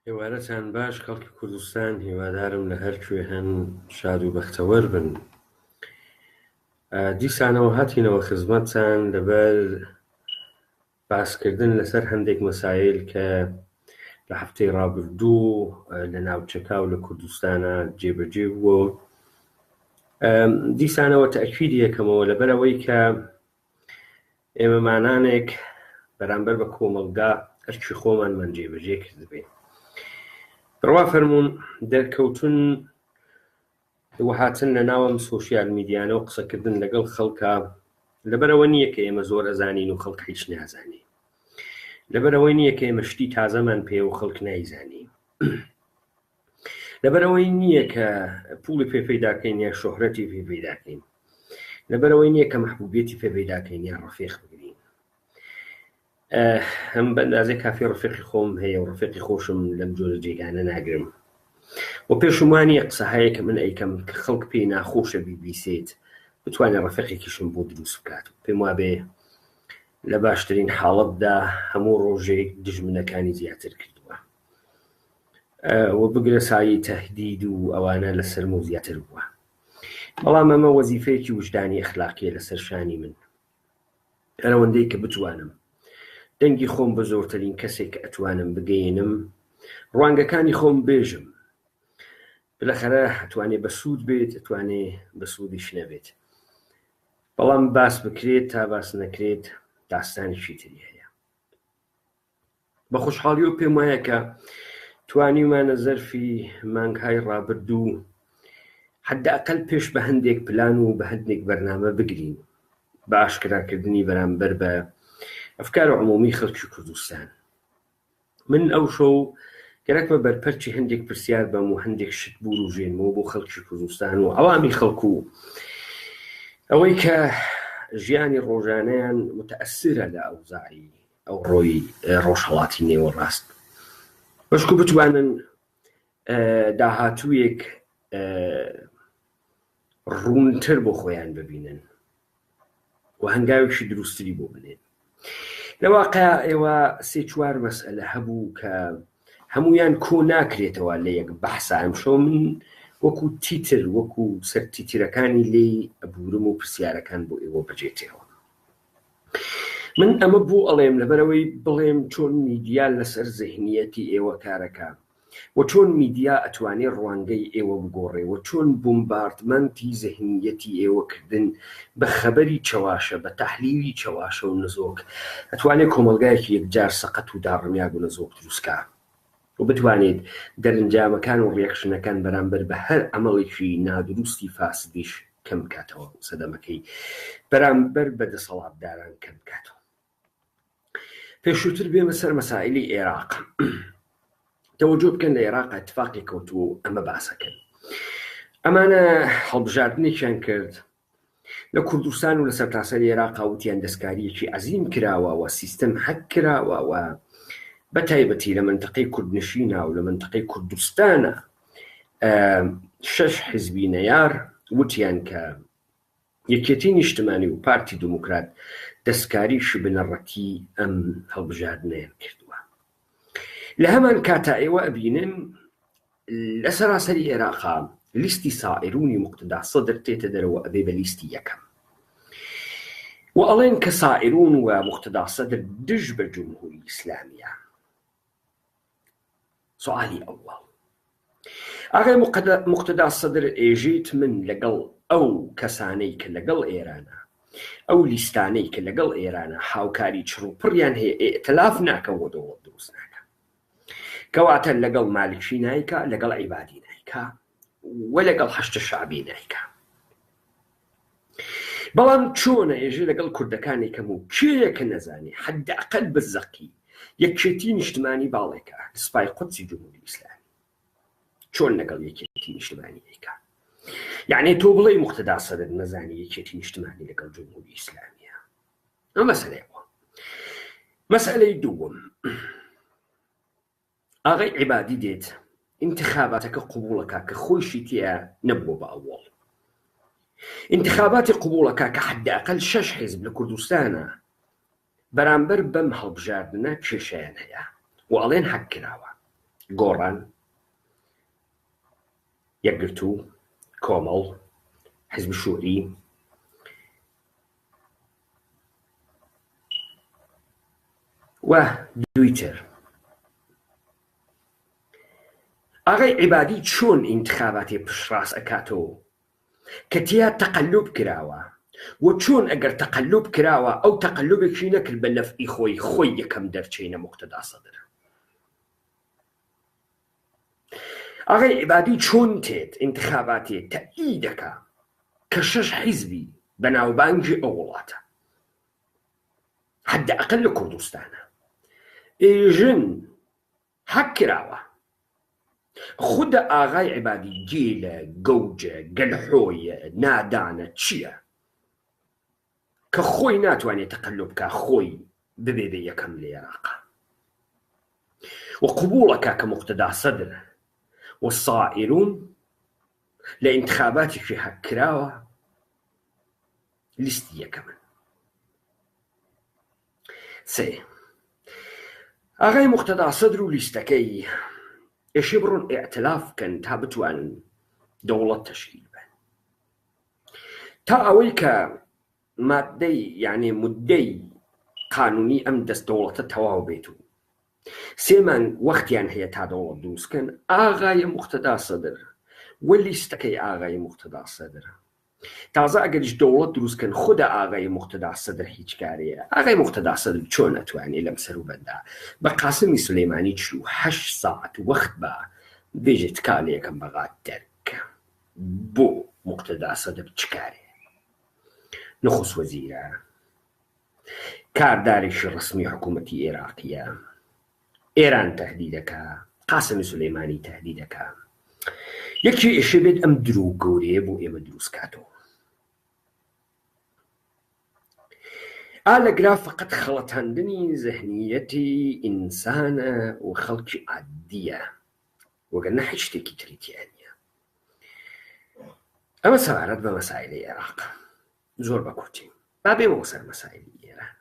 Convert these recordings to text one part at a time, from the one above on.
هێوارەتان باش خەڵکی کوردستان، هیوادارم لە هەر کوێ هەن شاد و بەختەوەر بن. دیسانەوە هاتینەوە خزمەتتان لەبەر باسکردن لەسەر هەندێک مەسایل کە لە هەفتەی ڕابردوو لە ناوچەکە و لە کوردستانە جێبەجێ بووە. دیسانەوە تەئکید یەکەمەوە لەبەرەوەی کە ئێمەمانانێک بەرامبەر بە کۆمەڵگا هەرچی خۆمانمان جێبەجێ کردبێ. بڕوا فەرموون دەرکەوتن وهاتن لە ناوەم سۆشیال میدیانە و قسەکردن لەگەڵ خەڵکە لەبەرەوە نییە کە ئێمە زۆر ئەزانین و خەڵک هیچ نازانین، لەبەرەوەی نییە کە ئێمە شتی تازەمان پێ و خەڵک نایزانین، لەبەرەوەی نییە کە پوڵی پێپەیداکەین یا شۆهرەتی پێپەیداکەین، لەبەرەوەی نییە کە مەحبوبێتی پێپەیداکەین یا ڕەفیق بگرین. هەم بەندازێ کافی ڕەفیقی خۆم هەیە و ڕەفیقی خۆشم لەم جۆرە جێگانە ناگرم و پێشمانیە قسە هەیە کە من ئەیکەم کە خەڵک پێی ناخۆشە بیبیسێت بتوانێت ڕەفیقێکیشم بۆ دروست بکات. پێم وابێ لە باشترین حاڵەتدا هەموو ڕۆژێک دژمنەکانی زیاتر کردووە و بگرە سایی تەهدید و ئەوانە لەسەر و زیاتر بووە. بەڵام ئەمە وەزیفەیەکی وجدانی ئەخلاقیە لەسەر شانی من. ئەوەندەی کە بتوانم دەنگی خۆم بە زۆرترین کەسێک کە ئەتوانم بگەێنم، ڕوانگەکانی خۆم بێژم، بلەخەرە ئەتوانێ بە سوود بێت، ئەتوانێ بە سوودیش نەبێت. بەڵام باس بکرێت تا باس نەکرێت داستانێکی تری هەیە. بە خۆشحاڵی و پێم وایە کە توانیمانە زەرفی مانگهای ڕابردوو حەداقل پێش بە هەندێک پلان و بە هەندێک بەرنامە بگرین بە ئاشکراکردنی بەرامبەر بە ئەفکار عمومی خەڵکی کوردستان. من ئەو شەو گەرەک بە بەرپەرچی هەندێک پرسیار بەم و هەندێک شت بوروژێنمەوە بۆ خەڵکی کوردستان و ئەوامی خەڵکو ئەوەی کە ژیانی ڕۆژانەیان متەئەسرە لە ئەوزاعی ئەو ڕۆی ڕۆژهەڵاتی نێوەڕاست، بەشکو بتوانن داهاتوویەک ڕوونتر بۆ خۆیان ببینن و هەنگاوێکی دروستری بۆ بنێن. لە واقع ئێوە سێ چوار مەسئلە هەبوو کە هەمویان کۆ ناکرێتەوە لە یەک بەحسا. ئەمشەو من وەکو تیتر وەکو سەر تیترەکانی لێ ئەبورم و پرسیارەکان بۆ ئێوە بەجێتەوە. من ئەمە بۆ ئەڵێم لەبەرەوەی بڵێم چۆن میدیا لەسەر زەهنیەتی ئێوە کارەکە و چۆن میدیا ئەتوانێت ڕوانگەی ئێوە بگۆڕێ و چۆن بۆمباردمەنتی زەهنیەتی ئێوە کردن بە خەبەری چەواشە، بە تەحلیلی چەواشە و نزۆک ئەتوانێت کۆمەلگایەکی یەکجار سەقەت و داڕمیاگ و نزۆک دروستکە و بتوانێت دەرنجامەکان و ڕێکشنەکان بەرامبەر بە هەر ئەمەڵێکی نادروستی فاسدیش کەم بکاتەوە و سەدەمەکەی بەرامبەر بە دەسەڵاتداران کەم بکاتەوە. پێشووتر بێمە سەر مەسائلی عێراق. تەوەجۆ بکەن لە عێراق ئەتفاقی کەوتووە و ئەمە باسەکەن. ئەمانە هەڵبژاردنێکیان کرد لە کوردستان و لە سەرتاسەری عێراقا وتیان دەستکاریەکی عەزیم کراوە و سیستەم حەک کراوە و بە تایبەتی لە منتەقەی کوردنشینە و لە منتەقەی کوردستانە 6 حیزبی نەیار وتیان کە یەکێتی نیشتمانی و پارتی دموکرات دەستکاریش بنەڕەتی ئەم هەڵبژاردنەیان کردووە. لە هەمان کاتا ئێوە ئەبینن لە سەراسەری عێراقا لیستی سائرونی مقتدا سەدر تێتە دەرەوە ئەبێ بە لیستی یەکەم و ئەڵێن کە سائرون و مقتدا سەدر دژ بە جمهوری ئیسلامیە. سوالی ئەوڵ ئاغای مقتدا سەدر ئێژیت من لەگەڵ ئەو کەسانەی کە لەگەڵ ئێرانە، ئەو لیستانەی کە لەگەڵ ئێرانە هاوکاری چڕوپڕیان هەیە، ئێتلاف ناکەن و دەوڵەت دروست ناکەن، کەواتە لەگەڵ مالکی نایکە، لەگەڵ عیبادی نایکە و لەگەڵ هەشتە شعبی نایکە. بەڵام چۆنە ئێژێ لەگەڵ کوردەکانی کەم و کێیەکە نەزانێ حەداقەل بزەقی یەکێتی نیشتمانی باڵێکە سپای قودسی جمهوری ئیسلامی، چۆن لەگەڵ یەکێتی نیشتمانی ئەیکا؟ یعنی تۆ بڵێ مقتدا سەدر نەزانی یەکێتی نیشتمانی لەگەڵ جمهوری ئیسلامیە. ئەم مەسەلەیەوە. مەسەلەی دووەم، ئاغای عیبادی دێت انتخاباتەکە قبوڵەکە کە خۆیشی تێە نەبووە بە ئەوڵ. انتخاباتی قبوڵەکە کە حەداقل 6 حیزب لە کوردستانە بەرامبەر بەم هەڵبژاردنە کێشەیان هەیە و ئەڵێن حەک کراوە. گۆڕان، یەکگرتوو، کۆمەڵ، حیزب شووری، و دوی تر. ئاغای عیبادی چۆن ئینتخاباتی پشتڕاست ئەکاتەوە کە تیا تەقەلوب کراوە، و چۆن ئەگەر تەقەلوب کراوە ئەو تەقەلوبێکی نەکرد بە نەفعی خۆی یەکەم دەرچینە موقتەدا سەدر. ئاغای عیبادی چۆن تێت ئینتخاباتی تەئید دەکا کە 6 حیزبی بەناوبانگی ئەو وڵاتە، حەدەئەقەل لە کوردستانە ئێژن حەق کراوە. خودە ئاغای عیبادی گێلە، گەوجە، گەلحۆیە، نادانە چییە کە خۆی ناتوانێت تەقەلوب بکە خۆی ببێ بە یەکەم لە عێراقا، و قبوڵەکە کە موقتەدا سەدر والصائرون لە ئینتخاباتێکی حەق کراوە لیستی یەکەمن. سێ، ئاغای موقتەدا سەدر و لیستەکەی ئێشێ بڕۆن ئێعتلاف بکەن تا بتوانن دەوڵەت تەشکیل بن، تا ئەوەی کە مادەی یعنی مدەی قانونی ئەم دەست دەوڵەتە تەواو بێت و 3 مانگ وەختیان هەیە تا دەوڵەت دروستکەن. ئاغای موقتەدا سەدر و لیستەکەی ئاغای موقتەدا سەدر تازە ئەگەریش دەوڵەت دروستکەن خودە ئاغای موقتەدا سەدر هیچ کارەیە. ئاغای موقتەدا سەدر چۆن ئەتوانێت لەم سەروبەردا بە قاسمی سولەیمانی 8 ساعت وەخت بە بێژێت کالێکم بەغات دەرکە بۆ موقتەدا سەدر چ کارێ؟ نخست وەزیرە، کاردارێکی ڕسمی حکوومەتی عێراقیە، ئێران تەهدیدەکە، قاسمی سولەیمانی تەهدیدەکە. یەکی ئێشێ بێت ئەم درۆ گەورەیە بۆ ئێمە دروست کاتەوە. لەگرا فقط خەڵەتاندنی زەهنیەتی ئینسانە و خەڵکی عادیە، وەگەرنە هیچ شتێکی تریتیان نییە. ئەمە سەبارەت بە مەسایلی عێراق زۆر بەکوتی با بێمەوە سەر مەسایلی ئێران.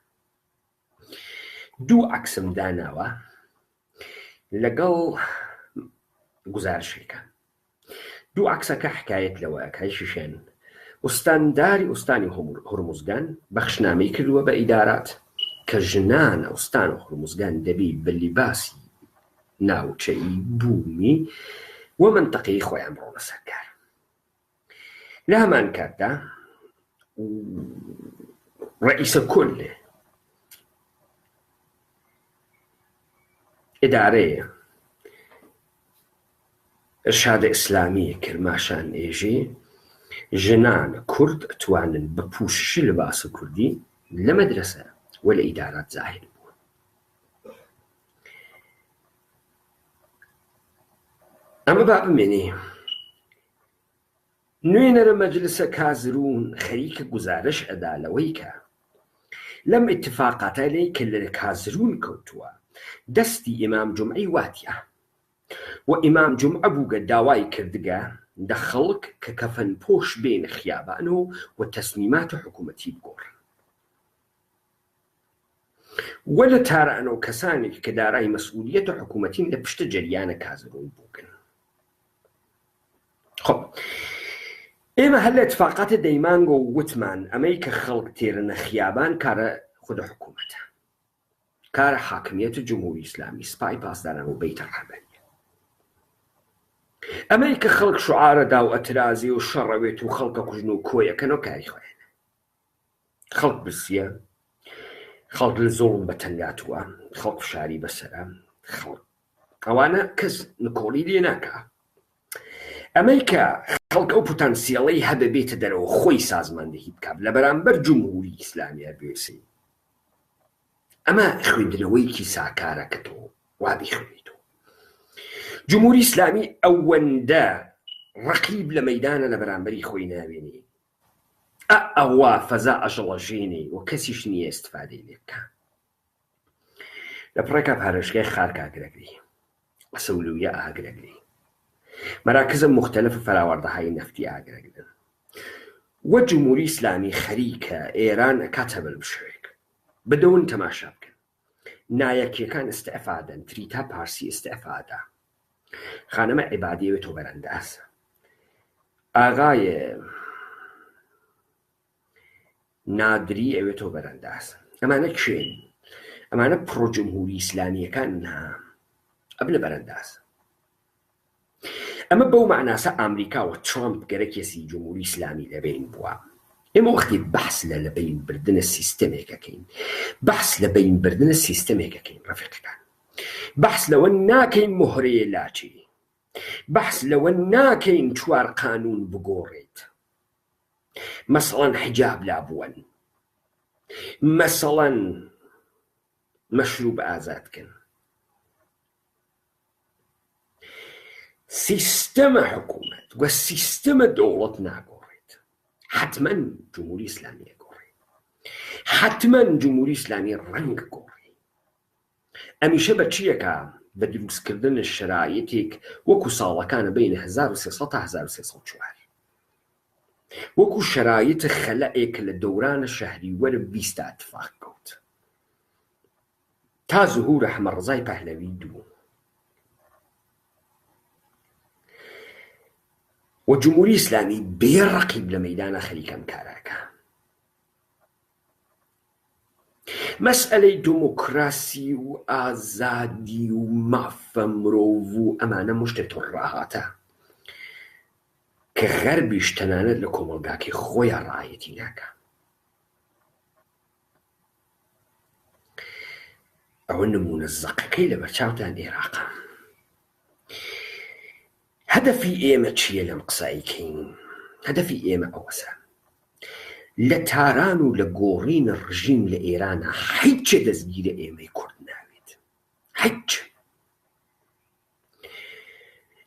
2 عەکسم داناوە لەگەڵ گزارشێکە. 2 عەکسەکە حکایەت لەوەیە شیشێن ئوستانداری ئوستانی هورموزگان بەخشنامەی کردووە بە ئیدارات کە ژنان ئوستان و هورموزگان دەبی بە لیباسی ناوچەی بوومی و منتەقەی خۆیان بڕۆنە سەرکار. لە هەمان کاتدا ڕئیسە کۆل ئیدارەیە ئێرشادە ئیسلامی کرماشان ئێژێ ژنان کورد ئەتوانن بە پوششی لەباسە کوردی لە مەدرسە و لە ئیدارات زاهر بوون. ئەمە با بمێنێ نوێنەرە مەجلسە کازرون خەریکە گزارش ئەدا لەوەی کە لەم ئیتفاقاتە لێی کە لە کازرون کەوتووە دەستی ئیمام جومعەی واتیە و ئیمام جومعە بووگە داوای کردگە دە خەڵک کە کەفەن پۆش بێنە خیابانەوە و تەسمیمات حکوومەتی بگۆڕن، وە لە تارانەوە کەسانێک کە دارای مەسئولیەتە حکوومەتین لە پشتە جەریانە کازرون بووگن. خۆ ئێمە هەر لە اتفاقاتە دەیمانگە و وتمان ئەمەی کە خەڵک تێرنە خیابان کارە خودە حکوومەتە، کارە حاکمیەتە جمهوری ئیسلامی، سپای پاسداران و بەیتە ڕەهبەریە. ئەمەی کە خەڵک شوعارەدا و ئەترازی و شەڕەوێت و خەڵکە کوژن و کۆیەکەنەوە کاری خۆیانە. خەڵک برسیە، خەڵک لە زۆڵم بەتەنگاتووە، خەڵک فشاری بەسەرە، خەڵک ئەوانە کەس نکۆڵی لێ ناکە. ئەمەی کە خەڵک ئەو پۆتانسیەڵەی هەبە بێتە دەرەوە خۆی سازماندەهی بکات لە بەرامبەر جمهوری ئیسلامی هەبوێسی، ئەمە خوێندنەوەیکی ساکارەکەتەوە وابی خوێنیتەوە. جمهوری ئیسلامی ئەوەندە ڕەقیب لە مەیدانە لە بەرامبەری خۆی ناوێنێ، ئەوە فەزا ئەژەڵەژێنێ و کەسیش نییە ئیستفادەی لێ بکە. لە پڕێکە پارێزگای خارک ئاگرەگری، سەولوویە ئاگرەگری، مراکزە مختلف فراوەردەهای نەفتی ئاگرەگرن، وە جمهوری ئیسلامی خەریکە ئێران ئەکاتە بەربشێک بدەون تەماشا بکەن. نایەکیەکان ئستیعفادەن، تریتا پارسی ئستیعفادە، خانەمە عیبادی ئەوێتەوە بەرەنداز، ئاغای نادری ئەوێتەوە بەرەنداز. ئەمانە کوێن؟ ئەمانە پرۆجمهوری ئیسلامیەکان ئەبنە بەرەنداز. ئەمە بەو معناسە ئامریکاوە ترامپ گەرەکێسی جمهوری ئیسلامی لەبین بووە. ئێمە وەختی بەحس لە لەبینبردنە سیستەمێکەکەین، بەحس لە بینبردنە سیستەمێکەکەین ڕەفیقەکان، بەحس لەوە ناکەین مهرەیە لاچی، بەحس لەوە ناکەین چوار قانون بگۆڕێت، مەسەڵەن حیجاب لابووەن، مەسەڵەن مەشروب ئازادکن. سیستەمە حکوومەت و سیستەمە دەوڵەت ناگۆڕێت، حتمما جمهوری ئیسلامی گۆڕێت، حتمما جمهوری ئیسلامی ڕەنگ گۆڕێت. ئەمیشە بە چیەکە؟ بە دروستکردن شرایطێک وەکو ساڵەکانە بین 1300 تا 1304 وەکو شرایط خەلەئێک لە دەورانە شەهریوەرە 20 اتفاق کەوت تا زوهور ئەحمەد ڕزای پەهلەوی 2 و جمهوری ئیسلامی بێڕەقیب لە مەیدانە خەریکەم کاراکە. مەسئلەی دموکراسی و ئازادی و مافە مرۆڤ و ئەمانە مشتێتۆ ڕاهاتە کە غەربیش تەنانەت لە کۆمەڵگاکەی خۆیان ڕایەتی ناکە. ئەوە نمونە زەقەکەی لە بەرچاوتان عێراقە. هەدەفی ئێمە چییە لەم قسایکەین؟ هەدەفی ئێمە ئەوەسە لە تاران و لە گۆڕینە ڕژیم لە ئێرانە هیچ دەستگیرە ئێمەی کورد ناوێت، هیچ.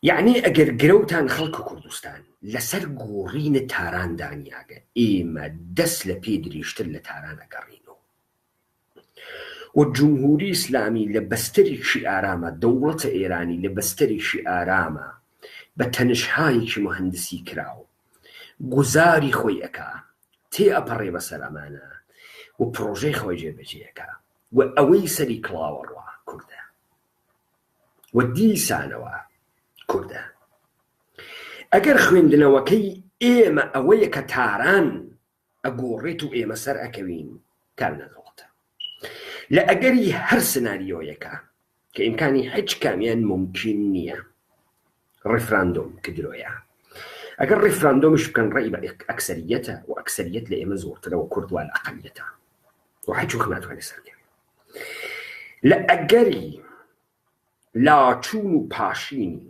یعنی ئەگەر گرەوتان خەڵکە کوردستان لەسەر گۆڕینە تاران دانیاگە، ئێمە دەست لە پێ دریشتر لە تارانە گەڕینەوە و جمهوری ئیسلامی لە بەستەرێکی ئارامە، دەوڵەتە ئێرانی لە بەستەرێکی ئارامە بە تەنشهایەکی مهندسی کراوە گوزاری خۆی ئەکا، تێ ئەپەڕێ بەسەر ئەمانە و پرۆژەی خۆی جێبەجێەکە و ئەوەی سەری کڵاوە ڕوا کوردە و دیسانەوە کوردە. ئەگەر خوێندنەوەکەی ئێمە ئەوەیە کە تاران ئەگۆڕێت و ئێمە سەر ئەکەوین، کار نەدەڵەتە. لە ئەگەری هەر سناریۆیەکە کە ئیمکانی هیچ کامیان ممکن نییە ڕێفراندۆم کردرۆیە، ئەگەر ڕێفراندۆمش بکەن ڕێی بە ئەکسەریەتە و ئەکسەریەت لە ئێمە زۆرترەوە کوردوان ئەقەلیەتە و هیچ وەخت ناتوانێت سەرکەوێت. لە ئەگەری لاچوون و پاشینی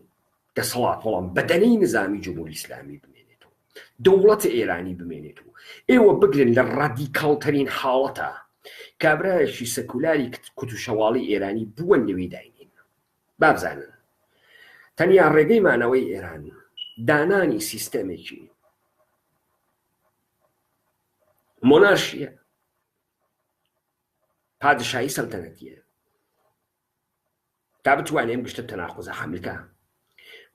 دەسەڵات بەڵام بەدەنەی نظامی جمهوری ئیسلامی بمێنێت و دەوڵەتە ئێرانی بمێنێت و ئێوە بگرن لە ڕادیکاڵترین حاڵەتە کابرایەکی سەکولاری کوتوشەواڵی ئێرانی بووە لەوێ داینین. بابزانن تەنیا ڕێگەی مانەوەی ئێران دانانی سیستەمێکی مۆنارشیە، پادشایی سەلتەنەتیە تا بتوانێت ئەم گشتە تەناقوزە حاملکە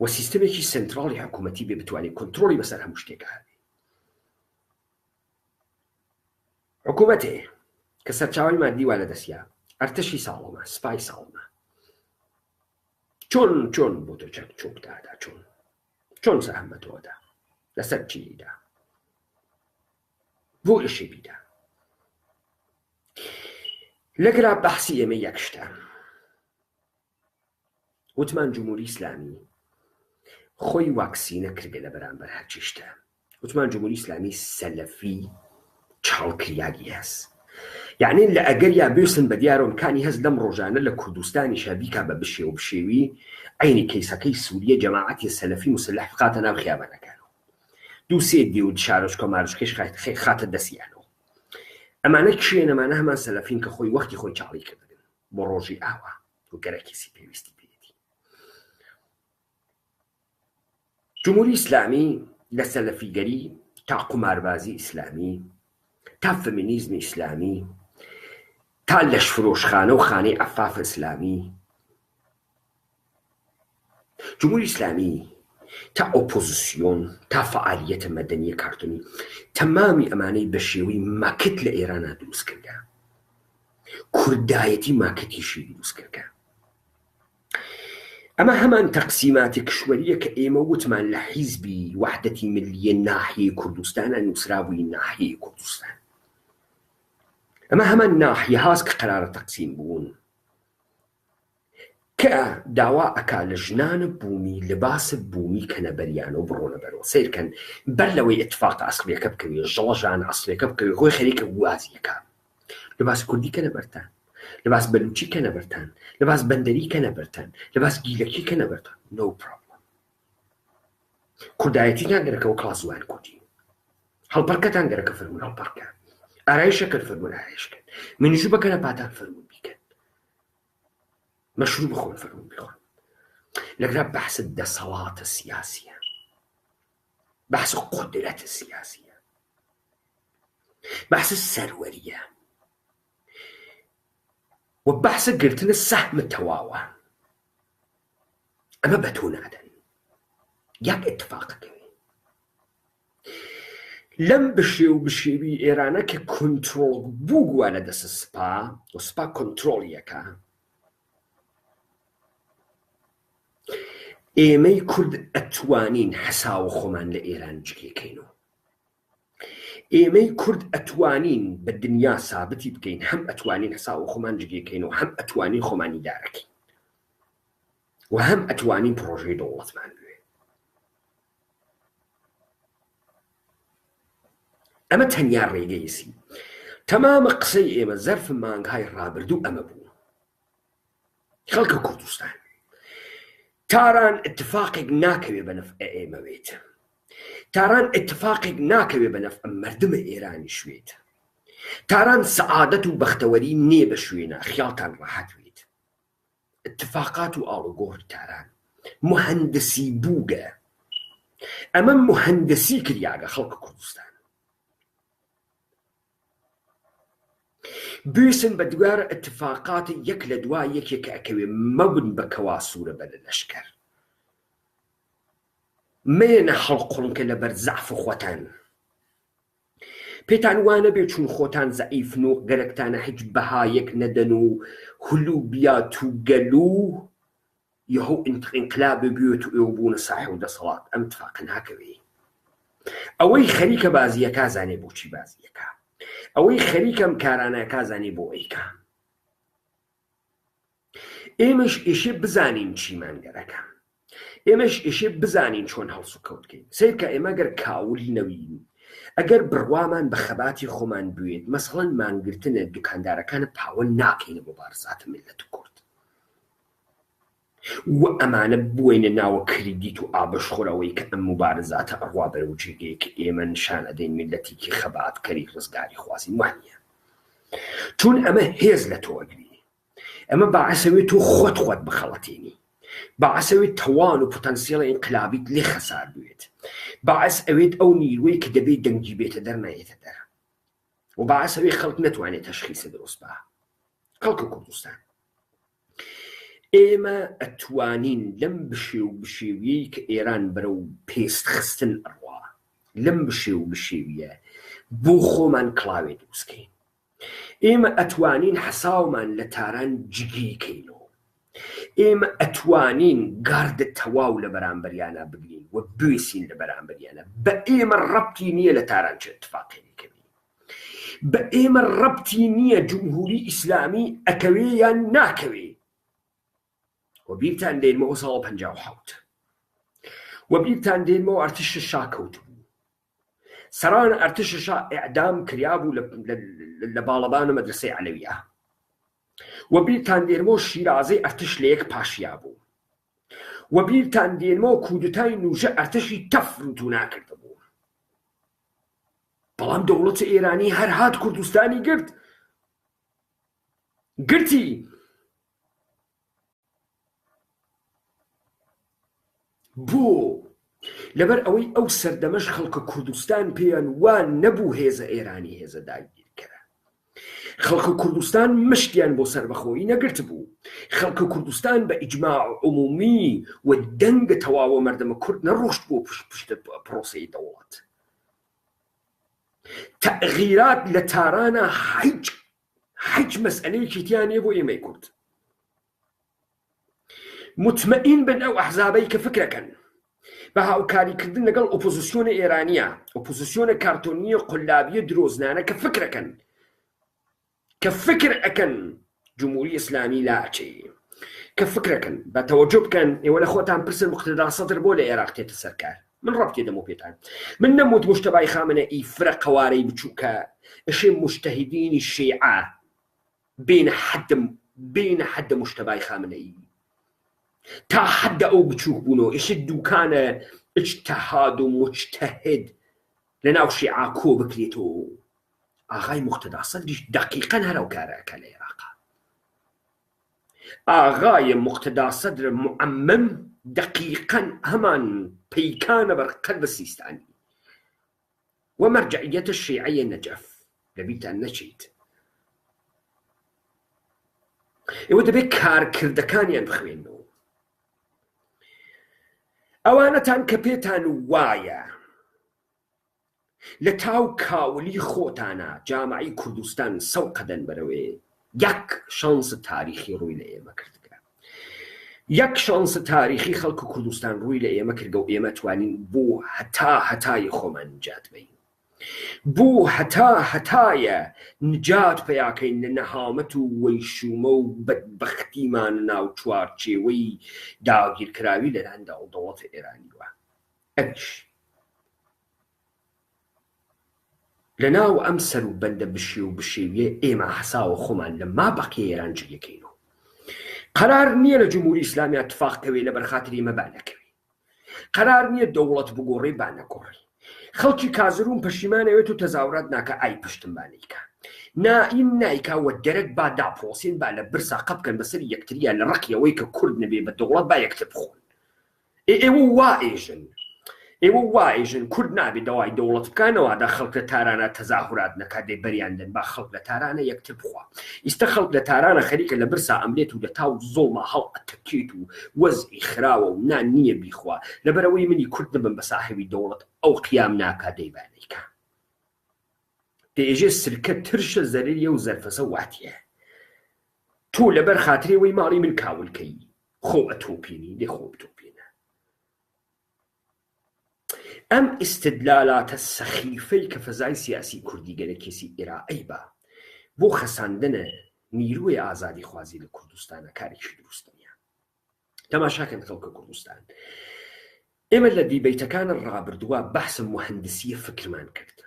و سیستەمێکی سنتراڵی حکوومەتی بێ بتوانێت کۆنتڕۆلی بەسەر هەموو شتێکە هەبێ. حکوومەتێ کە سەرچاوەی مادی وا لە دەستیا، ئەرتەشی ساڵەمە، سپای ساڵمە، چۆن بۆ تۆ چەک چۆکدادا، چۆن سەهمەتەوەدا لەسەر چیدا بۆ ئشی بیدا. لەگەرا بەحسی ئێمە یەک شتە، وتمان جمهوری ئیسلامی خۆی واکسینە کردێ لە بەرامبەر هەرچی شتە، وتمان جمهوری ئیسلامی سەلەفی چاڵکریاگی هەست. یعنی لە ئەگەر یا بێسن بە دیارۆمکانی هەست لەم ڕۆژانە لە کوردستانی شەبیکا بە بشێ و بشێوی عینی کەیسەکەی سووریە جەماعەتی سەلەفی مسلح بخاتە ناو خیابانەکانەوە، دوو سێ دیو شارۆچ کۆمارشکەش خاتە دەستیانەوە. ئەمانە کێن؟ ئەمانە هەمان سەلەفین کە خۆی وەختی خۆی چاڵی کردن بۆ ڕۆژی ئاوا و گەرەکیسی پێویستی پێێتی. جمهوری ئیسلامی لە سەلەفیگەری تا قوماربازی ئیسلامی تا فەمینیزمی ئیسلامی تا لەشفرۆشخانە و خانەی عەفاف ئیسلامی، جمهوری ئیسلامی تا ئۆپۆزیسیۆن تا فعالیەتە مەدەنیە کارتونی، تەمامی ئەمانەی بە شێوەی ماکت لە ئێرانە دروست کردە، کوردایەتی ماکتیشی دروست کردە. ئەمە هەمان تەقسیماتی کشوەریە کە ئێمە وتمان لە حیزبی وحدەتی ملیە ناحیەی کوردستانە نووسرابووی ناحیەی کوردستان. ئەمە هەمان ناحیە هاست کە قەرارە تەقسیم بوون کە داوا ئەکا لە ژنانە بوومی لەباسە بوومی کەنە بەریانە و بڕۆنە بەرەوە سیرکەن بەر لەوەی اتفاق ئەسڵیەکە بکەوێ ژەڵەژان ئەسڵیەکە بکەوێ خۆی خەریکە وازیەکە لەباس کوردی کەنە بەرتان لەباس بەلوچی کەنە بەرتان لەباس بەندەری کەنە بەرتان لەباس گیلەکی کەنە بەرتان no problem. کوردایەتیتان گەرەکەەوە کڵاسوان کوردی هەڵپەرکەتان گەرەکە فەرمون هەڵپەرکە ئارایشەکەت فەرمون ئارایشکەن منیژوو بەکەنە پاتان فەرمون بیکەن مەشروب بخۆن فەرمون بخۆن لەگرا بەحسە دەسەڵاتە سیاسیە بەحسە قودرەتە سیاسیە بەحسە سەروەریە و بەحسە گرتنە سەحمە تەواوە ئەمە بە تۆ نادەن یاک اتفاقەکەوێ لەم بشێ و بشێوی ئێرانە کە کۆنترۆڵ بوو گووە لە دەست سپا و سپا کۆنترۆڵیەکە ئێمەی کورد ئەتوانین حەساوە خۆمان لە ئێران جگێکەینەوە ئێمەی کورد ئەتوانین بە دنیا سابتی بکەین هەم ئەتوانین حەساوە خۆمان جگێکەینەوە هەم ئەتوانین خۆمانی دارەکەین و هەم ئەتوانین پرۆژەی دەوڵەتمان بوێ ئەمە تەنیا ڕێگەیەسی تەمامە قسەی ئێمە زەرف مانگهای ڕابردوو ئەمە بوو خەڵکە کوردستان تاران اتفاقێک ناکەوێ بە نەفع ئێمەوێت تاران اتفاقێک ناکەوێ بە نەفع مەردمە ئێرانی شوێت تاران سەعادەت و بەختەوەری نێ بە شوێنە خیاڵتان ڕاحەت وێت اتفاقات و ئاڵوگۆڕی تاران مهەندسی بووگە ئەمە مهەندسی کریاگە خەڵکە کوردستان بویسن بە دوارە اتفاقات یەک لە دوای یەکێکە ئەکەوێ مەبن بە کەوا سوورە بە لە لەشکەر مێنە هەڵقوڵنکە لەبەر زەعف خۆتان پێتان وانە بێ چون خۆتان زەعیفن و گەرەکتانە هیچ بەهایەک نەدەن و هلو بیات و گەلو یەهۆ ئینقلابێ بێت و ئێوە بوونە ساحێ و دەسەڵات ئەم اتفاقە ناکەوێ ئەوەی خەریکە بازیەکە زانێ بۆچی بازیەکە ئەوەی خەریکەم کارانەکە زانێ بۆ ئەیکە ئێمەش ئێشێ بزانین چیمان گەرەکە ئێمەش ئێشێ بزانین چۆن هەڵس و کەوتکەین سیرکە ئێمە گەر کاول نەوین ئەگەر بڕوامان بە خەباتی خۆمان بوێت مەسەڵەن مانگرتنە دوکاندارەکانە پاوە ناکەینە بۆ بارزاتە میلەت کورد و ئەمانە بووینە ناوە کریدیت و ئابەشخۆرەوەی کە ئەم مبارزاتە ئەڕوا بەرەو جێگەیەک ئێمە نیشان ئەدەین میلەتێکی خەباتکەری ڕزگاری خوازی وانە چون ئەمە هێز لە تۆگری ئەمە باعەسەوێت تۆ خۆت بخەڵەتێنی باعەسەوێت تەوان و پۆتەنسیێڵە ئینقلابیت لێ خەسار بوێت باعەس ئەوێت ئەو نیروەی کە دەبێت دەنگی بێتە دەرنایێتە دەر و باعەسەوێت خەڵک نەتوانێت تەشخیصە دروست بە خەڵکە کوردستان ئێمە ئەتوانین لەم بشێ و بشێویەی کە ئێران بەرەو پێست خستن ئەڕوا لەم بشێ و بشێویە بۆ خۆمان کڵاوێ دروستکەین ئێمە ئەتوانین حەساومان لە تاران جگیکەینەوە ئێمە ئەتوانین گاردە تەواو لە بەرامبەریانە بگرین و بوێسین لە بەرامبەریانە بە ئێمە ڕەبتی نییە لە تاران چه اتفاقێکەوی بە ئێمە ڕەبتی نییە جمهوری ئیسلامی ئەکەوێ یان ناکەوێ و بیرتان دێنمەوە ساڵ 57 و بیرتان دێنمەوە ئەرتشە شا کەوت بوو سەرانە ئەرتشە شا ئیعدام کریابوو لە باڵەبانە مەدرسەی عەلەویە و بیرتان دێنمەوە شیرازەی ئەرتش لە یەک پاشیا بوو و بیرتان دێنمەوە کودتای نوژە ئەرتشی تەفروت و ناکرده بوو بەڵام دەوڵەتە ئێرانی هەر هات کوردستانی گرتی بۆ لەبەر ئەوەی ئەو سەردەمەش خەڵکە کوردستان پێیان وان نەبوو هێزە ئێرانی هێزە داگیرکەرە خەڵکە کوردستان مشتیان بۆ سەربەخۆیی نەگرت بوو خەڵکە کوردستان بە ئیجماع عمومی و دەنگە تەواوە مەردەمە کورد نەڕۆشت بۆ پشتە پرۆسەی دەوڵەت تەغییرات لە تارانە هیچ مەسئلەیەکی تیان نیە بۆ ئێمەی کورد مطمئن بن ئەو ئەحزابەی کە فکرەکەن بە هاوکاریکردن لەگەڵ ئۆپۆزیسیۆنە ئێرانیە، ئۆپۆزیسیۆنە کارتۆنیە قولابیە درۆزنانە کە فکر ئەکەن جمهوری ئیسلامی لاچێ، کە فکرەکەن بە تەوەجۆ بکەن. ئێوە لە خۆتان پرسن مقتدا سەدر بۆ لە عێراق تێتە سەرکار. من ڕەبتێ دەمە پێتان، من نەموت مشتەبای خامنەئی فرە قەوارەی بچووکە ئەشێ مجتەهیدینی شیعە بین حد مشتەبای خامنەئی تا حد ئەو بچووک بوونەوە ئیش دووکانە اجتهاد و مجتهد لەناو شیعە کۆ بکرێتەوە. ئاغای مقتدا سەدریش دقیقەن هەرەو کارەکە لە عێراقا. ئاغای مقتدا سەدر معەمم دقیقەن هەمان پەیکانە بەرقەت بە سیستانی ومرجعية الشيعية النجف لبيتان نشيت ئێوە دەبێت کارکردەکانیان بخوێنەوە. ئەوانەتان کە پێتان وایە لە تاو کاولی خۆتانە جامعی کوردستان سەوقەدەن بەرەوێ یەک شانس تاریخی ڕووی لە ئێمە کردگە، یەک شانس تاریخی خەڵک و کوردستان ڕووی لە ئێمە کردگە و ئێمە توانین بۆ هەتای خۆمان نجات بین، بۆ هەتایە نجات پیاکەین لە نەهامەت و وەیشومە و بەدبەختیمان ناو چوارچێوەی داگیرکراوی لەلایەن دەوڵەتە ئێرانیوە. ئەویش لەناو ئەم سەر و بەندە بشێ و بشێویە ئێمە حەساوە خۆمان لە مابەقی ئێران جێگەکەینەوە. قەرار نییە لە جمهوری ئیسلامی اتفاقکەوێ لە بەرخاتر ئێمە بانەکەوێ، قەرار نییە دەوڵەت بگۆڕێ بانەگۆڕێ. خەڵکی کازروون پەشیمانەوێت و تەزاورات ناکە ئای پشتمبانیکە نائیم نایکا و دەرەک با داپۆسین با لە برسا قەبکەن بەسەر یەکتریان لە ڕقیەوەی کە کورد نەبێ بە دەوڵەت با یەکتر بخۆن. ئێوە وائێژن کورد نابێت دەوای دەوڵەت بکانەوە دا خەڵک لە تارانە تەزاهورات نەکات دێ بەریاندن با خەڵک لە تارانە یەکتر بخوا. ئیستا خەڵک لە تارانە خەریکە لە برسا ئەمرێت و لە تاو زۆڵما هەڵ ئەتەکێت و وەزعی خراوە و نان نییە بیخوا لەبەرەوەی منی کورد نبن بە ساحێوی دەوڵەت ئەو قیام ناکا دەیبانەیکە. دێژێ سرکە ترشە زەرریە و زەرفەسە واتیە تۆ لەبەر خاترێەوەی ماڵی من کاولکەی خۆ ئەتۆپینی لێ خۆ بتۆپینە. ئەم ئیستدلالاتە سەخیفەی کە فەزای سیاسی کوردی گەلەکێسی ئێراقی بە بۆ خەساندنە نیروی ئازادی خوازی لە کوردستانە کارێکی دروستە نیە. تەماشاکەن خەڵکە کوردستان، ئێمە لە دیبەیتەکانە ڕابردووە بەحسم مهندسیە فکرمان کرد،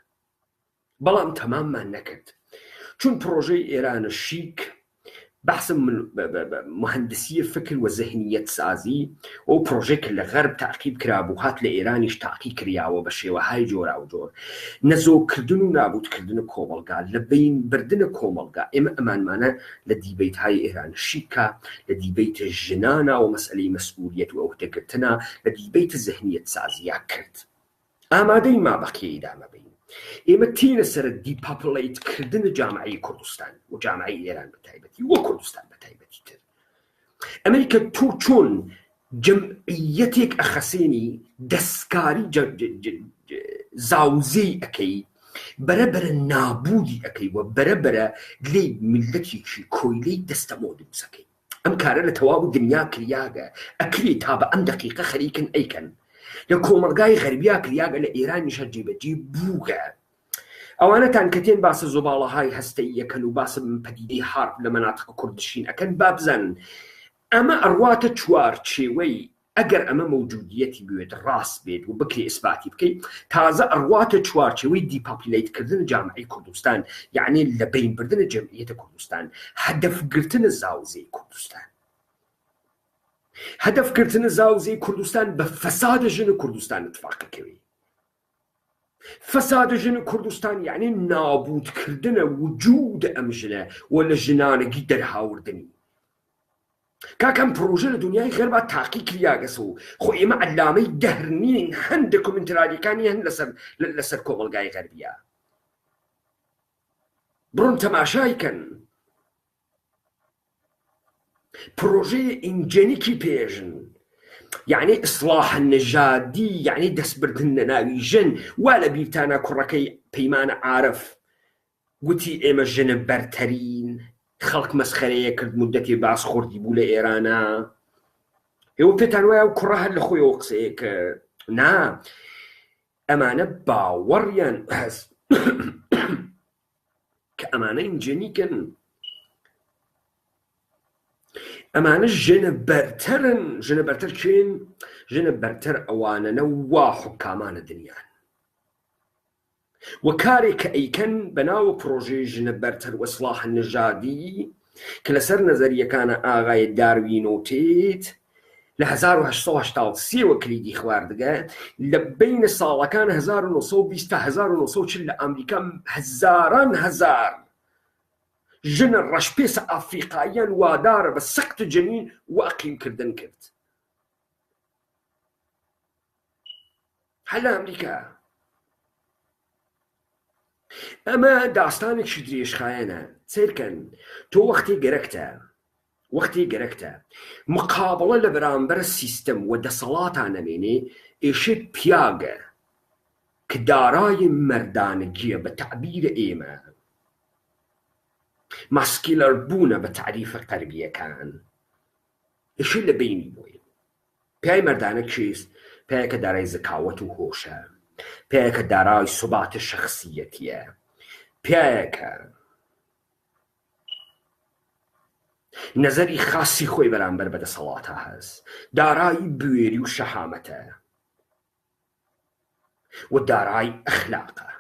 بەڵام تەماممان نەکرد چون پرۆژەی ئێرانە شیک بەحسم مهندسیە فکر و زەهنیەت سازی و پرۆژێک لە غەرب تاقیب کرابوو هات لە ئێرانیش تاقی کریاوە بە شێوەهای جۆرا و جۆر نەزۆکردن و نابودکردن کۆمەڵگا لە بین بردنە کۆمەڵگا. ئێمە ئەمانمانە لە دیبەیتهای ئێران شیکە، لە دیبەیتە ژنانە و مەسئلەی مەسئولیەت و ئەوتەگرتنە، لە دیبەیتە زەهنیەت سازیە کرد. ئامادەی مابەقیە ئیدامە بین. ئێمە تینە سەر دیپاپڵیتکردن جامعی کوردستان و جامعی ئێران بەتایبەتی وە کوردستان بەتایبەتی تر. ئەمریکا تۆ چۆن جەمعیەتێک ئەخەسێنی دەستکاری زاوزەی ئەەکەی بەرەبەرە نابودی ئەەکەی وە بەرەبەرە لێی میلەتێکی کۆیلەی دەستەمۆ دروستەکەی. ئەم کارە لە تەواو دنیا کریاگە ئەکرێت تا بە ئەم دقیقە خەریکن ئەیکەن لە کۆمەلگای غەربیا کریاگە لە ئێرانیشە جێبەجێ بووگە. ئەوانەتان کە تێن باسە زۆباڵەهای هەستەی یەکەن و باسە پەدیدەی حارب لە مەناتقە کوردشین ئەکەن با بزانن ئەمە ئەڕواتە چوارچێوەی ئەگەر ئەمە مەوجودیەتی بوێت ڕاست بێت و بکرێ ئیسباتی بکەیت تازە ئەڕواتە چوارچێوەی دیپاپیلیتکردن جامعی کوردستان، یعنی لە بینبردنە جەمعیەتە کوردستان، هەدەفگرتنە زاوزەی کوردستان. هەدەفکردنە زاوزەی کوردستان بە فەسادە ژن کوردستان اتفاقەکەوێ. فەسادە ژن کوردستان یعنی نابودکردنە وجود ئەم ژنە و لە ژنانەگی دەرهاوردنی. کاکەم پرۆژە لە دنیای غەربا تاقی کریاگەسە و خۆ ئێمە ئەلامەی دەهرنین هەند دۆکومنتراریەکانی هەن لەسەر کۆمەڵگای غەربیە. بڕۆن تەماشایکەن پرۆژەیە ئینجێنیکی پێژن، یعنی ئیسلاح نەژادی، یعنی دەستبردن لە ناوی ژن. وا لە بیرتانە کوڕەکەی پەیمانە عارف گوتی ئێمە ژنە بەرتەرین، خەڵک مەسخەرەیە کرد مودەتی باس خوردی بوو لە ئێرانە. ئێوە پێتان وایە و کوڕە هەر لە خۆیەوە قسەیە کە نا ئەمانە باوەڕیان هەست کە ئەمانە ئینجێنیکن، ئەمانە ژنە بەرتەرن. ژنە بەرتەر چین؟ ژنە بەرتەر ئەوانەنە وا حوکامانە دنیان وە کارێک کە ئەیکەن بەناوە پرۆژەی ژنە بەرتەر وەسلاح نژادی کە لەسەر نەزەریەکانە ئاغای داروینۆتێت لە 1970 وە کلیدی خواردگە لە بینە ساڵەکان 1920 تا 1940 لە ئەمریکا هەزاران هەزار ژنە ڕەشپێسە ئافریقاییان وادارە بە سەقت جەنین و ئەقیمکردن کرد هەر لە ئەمریکا. ئەمە داستانێکی درێژخایەنە. سیرکەن تۆ وەختی گەرەکتە مقابڵە لە بەرامبەر سیستەم و دەسەڵاتان نەمێنێ ئێشێت پیاگە کە دارای مەردانگیە بە تعبیرە ئێمە ماسکیلەر بوونە بە تعریفە قەربیەکان ئێشێت لە بینی بۆی. پیای مەردانە چیست؟ پیاکە دارای زەکاوەت و هۆشە، پیاکە دارای سوباتە شەخسیەتیە، پیاکە نەزەری خاصی خۆی بەرامبەر بەدەسەڵاتە هەست، دارایی بوێری و شەهامەتە و دارای ئەخلاقە.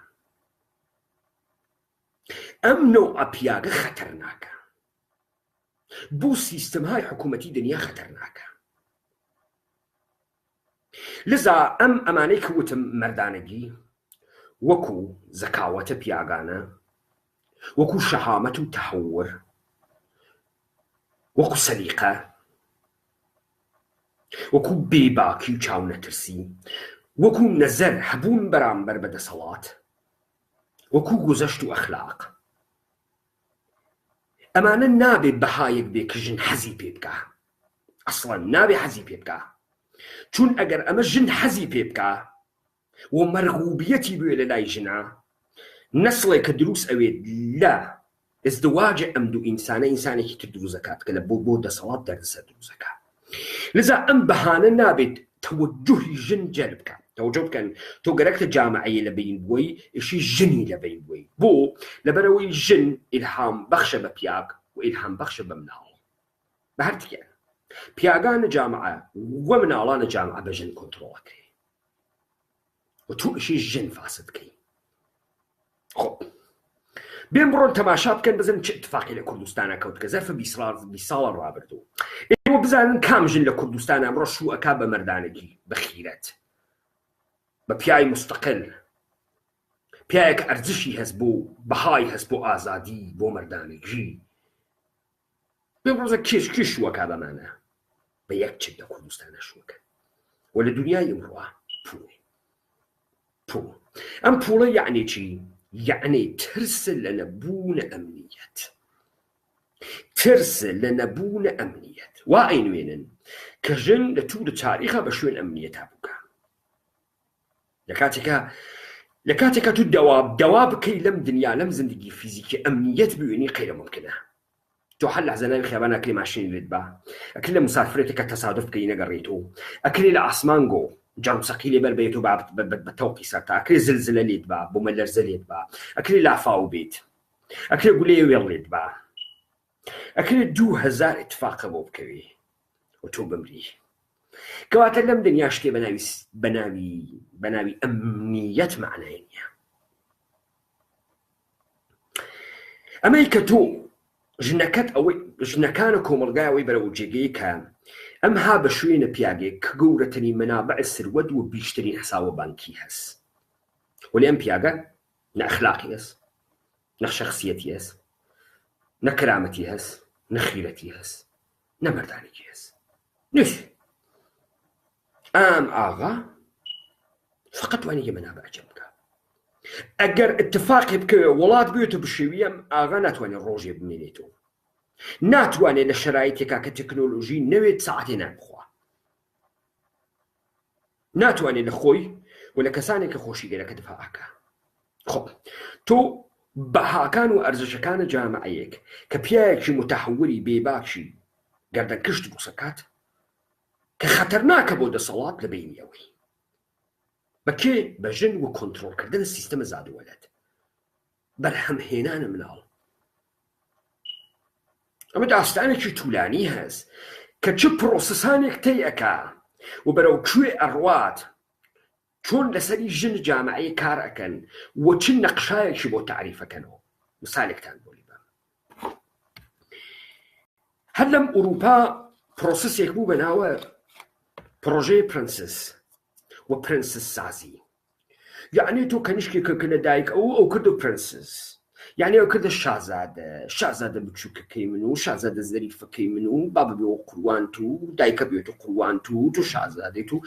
ئەم نەوعە پیاگە خەتەرناکە بۆ سیستەمهای حکوومەتی دنیا خەتەرناکە. لذا ئەمانەی کە وتم مەردانەگی وەکو زەکاوەتە پیاگانە، وەکو شەهامەت و تەهەور، وەکو سەلیقە، وەکو بێباکی و چاونەترسی، وەکو نەزەر هەبوون بەرامبەر بەدەسەڵات، وەکو گوزەشت و ئەخلاق، ئەمانە نابێت بەهایەک بێ کە ژن حەزی پێ بکە. ئەسڵەن نابێ حەزی پێ بکە، چون ئەگەر ئەمە ژن حەزی پێ بکە و مەرغوبیەتی بوێ لە لای ژنە، نەسڵێک کە دروست ئەوێت لە ئەزدواجە ئەم دوو ئینسانە ئینسانێکی تر دروست دەکات کە لە بۆ دەسەڵات دەردەسەر دروست دەکات. لذا ئەم بەهانە نابێت تەوەجوهی ژن جەلب بکات. تەوەجۆ بکەن تۆ گەرەکتە جامعەیە لە بین بووی ئیشی ژنی لە بین بووی بۆ لەبەرەوەی ژن ئیلهام بەخشە بە پیاگ و ئیلهام بەخشە بە مناڵ. بە هەرتیە پیاگانە جامعە وە مناڵانە جامعە بە ژن کۆنتڕۆڵەکەی و تۆ ئیشی ژن فاسد بکەی. خۆ بێن بڕۆن تەماشا بکەن بزن چه اتفاقی لە کوردستانە کەوت کە زەرفە 20 ساڵە ڕابردوو. ئێوە بزانن کام ژن لە کوردستان ئەمڕۆ شوو ئەکا بە مەردانەگی بە خیرەت بە پیای مستەقل، پیاەک ئەرزشی هەست بۆ بەهای هەست بۆ ئازادی بۆ مەردانەگی. بێن ڕۆژە کێش شووەکا بەمانە بە یەک چێت لە کوردستانە شووەکە و لە دنیای ئەمڕۆ پوڵ. ئەم پوڵە یعنی چی؟ یعنی ترسە لە نەبوونە ئەمنیەت. ترسە لە نەبوونە ئەمنیەت وا ئەینوێنن کە ژن لە توورە تاریخە بە شوێن ئەمنیەتا بووکە. لە کاتێکە تو دەوا بکەی لەم دنیا لەم زندگی فیزیکی ئەمنیەت بوێنی قەیرە ممکنە. تۆ هەر لە حەزەناوی خێبان ئەکری ماشینی لێت بە، ئەکری لە مسافرێتێکە تەسادف بکەی نەگەڕێیتەوە، ئەکری لە ئاسمان گۆ جەڕوسەقی لێبەر بێت و بە تەوقی سەرتا، ئەکری زلزلە لێت بە بۆ مەلەرزە لێت بە، ئەکری لافاو بێت، ئەکری گولەیە وێڵ لێت بە، ئەکری 2000 اتفاقە بۆ بکەوی و تۆ بمری. کەواتە لەم دنیا شتێ بەناوی ئەمنیەت معنای نییە. ئەمەی کە تۆ ژنەکانە کۆمەڵگای ئەوەی بەرەو جێگەی کە ئەم ها بە شوێنە پیاگێک کە گەورەترین مەنابع سروەت و بیشترین حساوە بانکی هەست. وەلی ئەم پیاگە نە ئەخلاقی هەست، نە شەخسیەتی هەست، نە کەرامەتی هەست، نە خیرەتی هەست، نە مەردانێکی هەست. نیست. ئەم ئاغا فقط وانەیە مەنابع جەم بکە. ئەگەر اتفاقی بکەوێ وڵات بێتە بشێوی ئەم ئاغا ناتوانێت ڕۆژێ بمێنێتەوە، ناتوانێت لە شەرایطێکا کە تەکنۆلۆژی نەوێت ساعتێ نابخوا، ناتوانێت لە خۆی و لە کەسانێک کە خۆشی گەرەکە دفاعەکە. خۆ تۆ بەهاکان و ئەرزشەکانە جامعەیەک کە پیاەکی متەحەوری بێباکی گەردەنکشت بووسەکات کە خەتەرناکە بۆ دەسەڵات لە بینیەوەی بەکێ بەژن و کۆنتڕۆڵکردنە سیستەمە زادوەلات بەرهەمهێنانە مناڵ. ئەمە داستانێکی توولانی هەست کە چ پرۆسەسانێک تێی ئەکا و بەرەو کوێ ئەڕوات چۆن لەسەری ژن جامعەی کار ئەکەن و چ نەقشایەکی بۆ تعریفەکەنەوە. مثالێکتان بۆ لیبە هەر لەم ئوروپا پرۆسەسێک بوو بە ناوە پرۆژەی پرنسس و پرنسس سازی. یعنی تۆ کەنیشکێکە کە لە دایک ئەو کردو پرنسس، یعنی ئەو کردە شازادە بچووکەکەی من و شازادە زەریفەکەی من و با ببێەوە قوروان تو دایکە بێتە قوروان تو شازادەیت و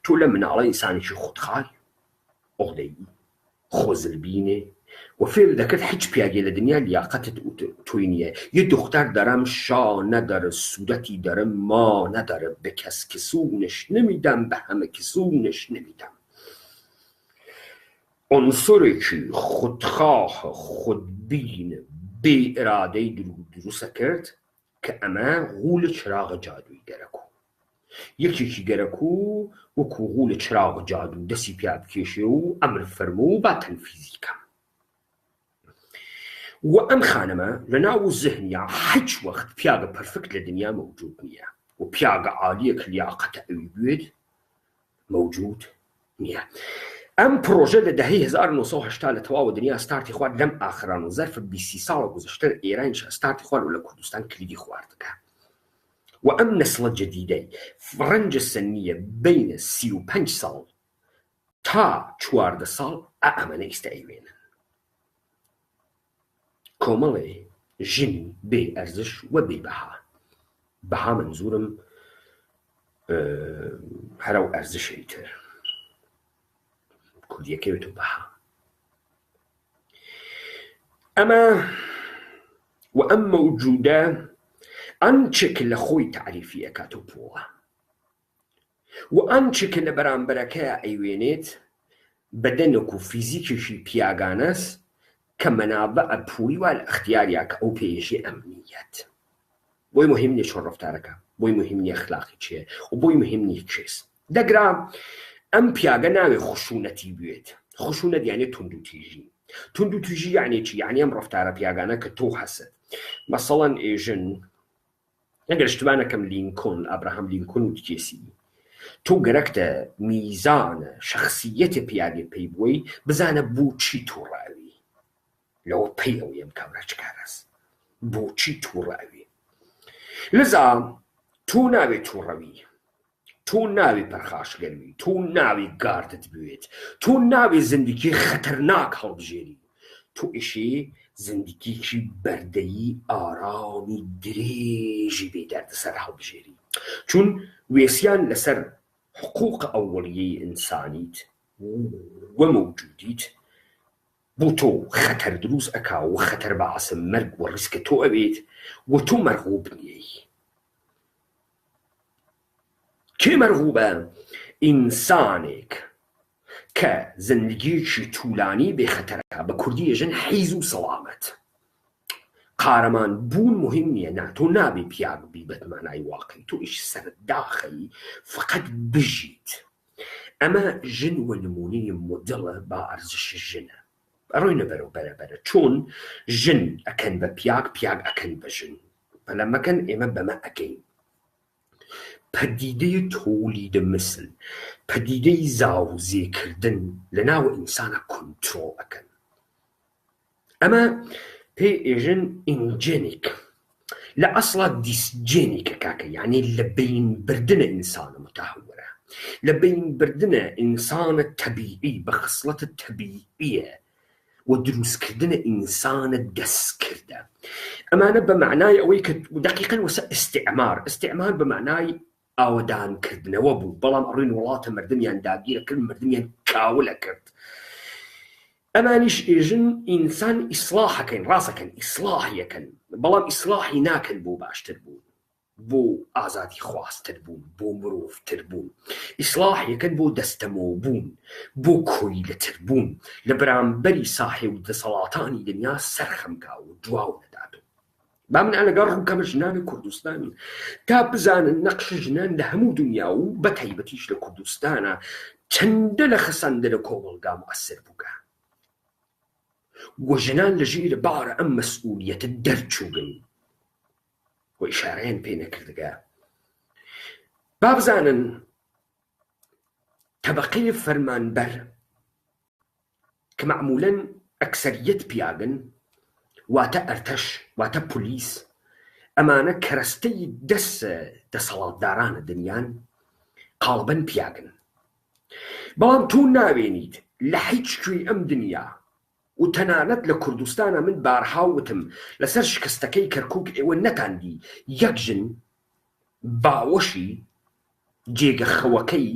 تۆ لە مناڵە ئینسانێکی خودخای ئۆڵدەی خۆزلبینێ و فێر دەکرد هیچ پیاگێ لە دنیا لیاقەتت توی نییە. یه دختر دارم شا نداره، صورتی داره ما نداره، به کس کسونش نمیدم، به همه کسونش نمیدم. عنصرێکی خودخواه خودبین بێ ئێرادەی دروستە کرد کە ئەمە غوولە چراغە جادووی گەرەکوو. یەکێکی گەرەکوو وەکو غوولە چراغ جادوو دەستی پیا بکێشێ و ئەمر فەرموو با تەنفیزی کەم. و ئەم خانەمە لە ناو زەهنیا هیچ وەخت پیاگە پەرفکت لە دنیا مەوجود نییە و پیاگە عالیەک لیاقەتە ئەوی بێت مەوجود نییە. ئەم پرۆژە لە دەهەی 1970 لە تەواوە دنیا ستارتی خوارد. لەم ئاخران و زەرفە 20 ساڵە گوزەشتە ئێرانیش ستارتی خوارد و لە کوردستان کلیدی خواردەکە. و ئەم نەسڵە جەدیدەی ڕەنجە سنیە بینە 35 ساڵ تا 14 ساڵ ئەمەنە ئیستا ئەیوێنن. کۆمەڵێ ژنی بێ ئەرزش و بێ بەها. بەها منزورم هەرەو ئەرزشەی تر کوردیەکەوێت و بەها. ئەمە و ئەم مەوجودە ئەنچێکە لە خۆی تعریفی ئەکاتەوە پۆوە و ئەنچێکە لە بەرامبەرەکەیە ئەیوێنێت بەدەنێک و فیزیکیشی پیاگانەس کە مەنابە پووری وا لە ئەختیاریا کە ئەو پێیژی ئەمنیەت. بۆی مهم نییە چۆن ڕەفتارەکە، بۆی مهم نییە ئەخلاقی چیە و بۆی مهم نییە چێس. دەگرا ئەم پیاگە ناوێ خشونەتی بوێت. خشونەت یعنی توندوتیژی. توندوتیژی یعنی چی؟ یعنی ئەم ڕەفتارە پیاگانە کە تۆ هەست. مەسەڵەن ئێژن ئەگەر اشتباه لینکۆن ئابراهام لینکۆن و کێسی تۆ گەرەکتە میزانە شخصیەتە پیاگێ پێی بووی بزانە بۆچی تووڕاوی لەوە پێی ئەو ئەم کاورە چکارەس بۆچی تووڕاوی. لذا تۆ ناوێت تووڕەوی، تۆ ناوی پەرخاشگەروی، تۆ ناوی گاردت بوێت، تۆ ناوی زندگی خەتەرناک هەڵبژێری، تۆ ئیشێ زندگیکی بەردەیی ئارامی درێژی بێدەردەسەر هەڵبژێری. چون وێسیان لەسەر حقوق ئەووەڵیەی ئینسانیت و مەوجودیت بۆ تۆ خەتەر دروست ئەکا و خەتەر بەعاسم مەرگ و ڕیسکە تۆ ئەوێت و تۆ مەرغوب نیەی. کێ مەرغوبە؟ ئینسانێک کە زندگیکی توولانی بێخەتەرەکە. بە کوردی ئێژن حیز و سەڵامەت. قارەمان بوون مهم نییە. نا تۆ نابێ پیاگ بی بەمانای واقعی، تۆ ئیش سەرداخەی فقط بژیت. ئەمە ژن و نمونەی مۆدڵە با ئەرزش ژنە. ئەڕۆینە بەرەو بەرەبەرە چۆن ژن ئەکەن بە پیاگ، پیاگ ئەکەن بە ژن. بەلەمەکەن ئێمە بەمە ئەگەین. پەدیدەی تۆلیدە مثل، پەدیدەی زاوزێکردن لە ناوە ئینسانە کۆنتڕۆڵ ئەکەن. ئەمە پێی ئێژن ئینجێنیک، لە ئەسڵا دیسجێنیکە کاکە، یعنی لە بین بردنە ئینسانە متەهورە، لە بین بردنە ئینسانە تەبیعی بە خصلەتە تەبیعیە و دروستکردنە ئینسانە دەستکردە. ئەمانە بە معنای ئەوەی کە دقیقاً وەسە ئستیعمار بە معنای ئاوەدانکردنەوە بوو، بەڵام ئەڕوین وڵاتە مردمیان داگیرە کرد، مردمیان کاولە کرد. ئەمانیش ئێژن ئینسان ئیسلاحەکەن، ڕاستەکەن ئیسلاحیەکەن، بەڵام ئیسلاحی ناکەن بۆ باشتر بوون، بۆ ئازادی خواستتر بوون، بۆ مرۆڤتر بوون. ئیسلاحیەکەن بۆ دەستەمۆ بوون، بۆ کۆیلەتر بوون، لە بەرامبەری ساحێ و دەسەڵاتانی دنیا سەرخەمکا و دواو نەداتن. با من لەگەڵ ڕووکەمە ژنانی کوردستان تا بزانن نەقش ژنان لە هەموو دنیا و بە تایبەتیش لە کوردستانە چەندە لە خەسەندە لە کۆمەڵگا مؤثر بووگە و ژنان لە ژێر بارە ئەم مەسئولیەتە دەرچووبن و ئیشارەیان پێ نەکردگە. با بزانن طبقەی فەرمانبەر کە معمولاً ئەکسەریەت پیاگن واتە ئەرتەش واتە پۆلیس ئەمانە کەرەستەی دەسەڵاتدارانە دنیان قاڵبەن پیاگن. بەڵام تۆ ناوێنیت لە هیچ کوێی ئەم دنیا و تەنانەت لە کوردستانە من بارها وتم لەسەر شکستەکەی کەرکووک ئێوە نەتاندی یەک ژن باوەشی جێگە خەوەکەی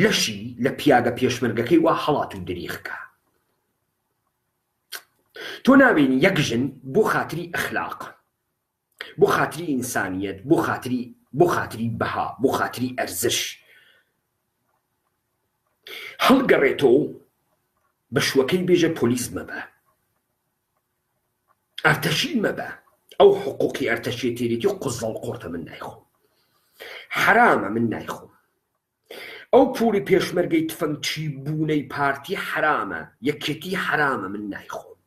لەشی لە پیاگە پێشمەرگەکەی وا هەڵات و دریخکە. تۆ ناوێنی یەک ژن بۆ خاتری ئەخلاق، بۆ خاتری ئینسانیەت، بۆ خاتری بەها، بۆ خاتری ئەرزش هەڵگەڕێتەوە بە شوەکەی بێژە پۆلیس مەبە، ئەرتەشی مەبە. ئەو حقوقی ئەرتەشی تێرێتی و قوزەڵ قۆرتە من نایخۆم، حرامە من نایخۆم. ئەو پوڵی پێشمەرگەی تفەنگچی بوونەی پارتی حرامە، یەکێتی حرامە من نایخۆم.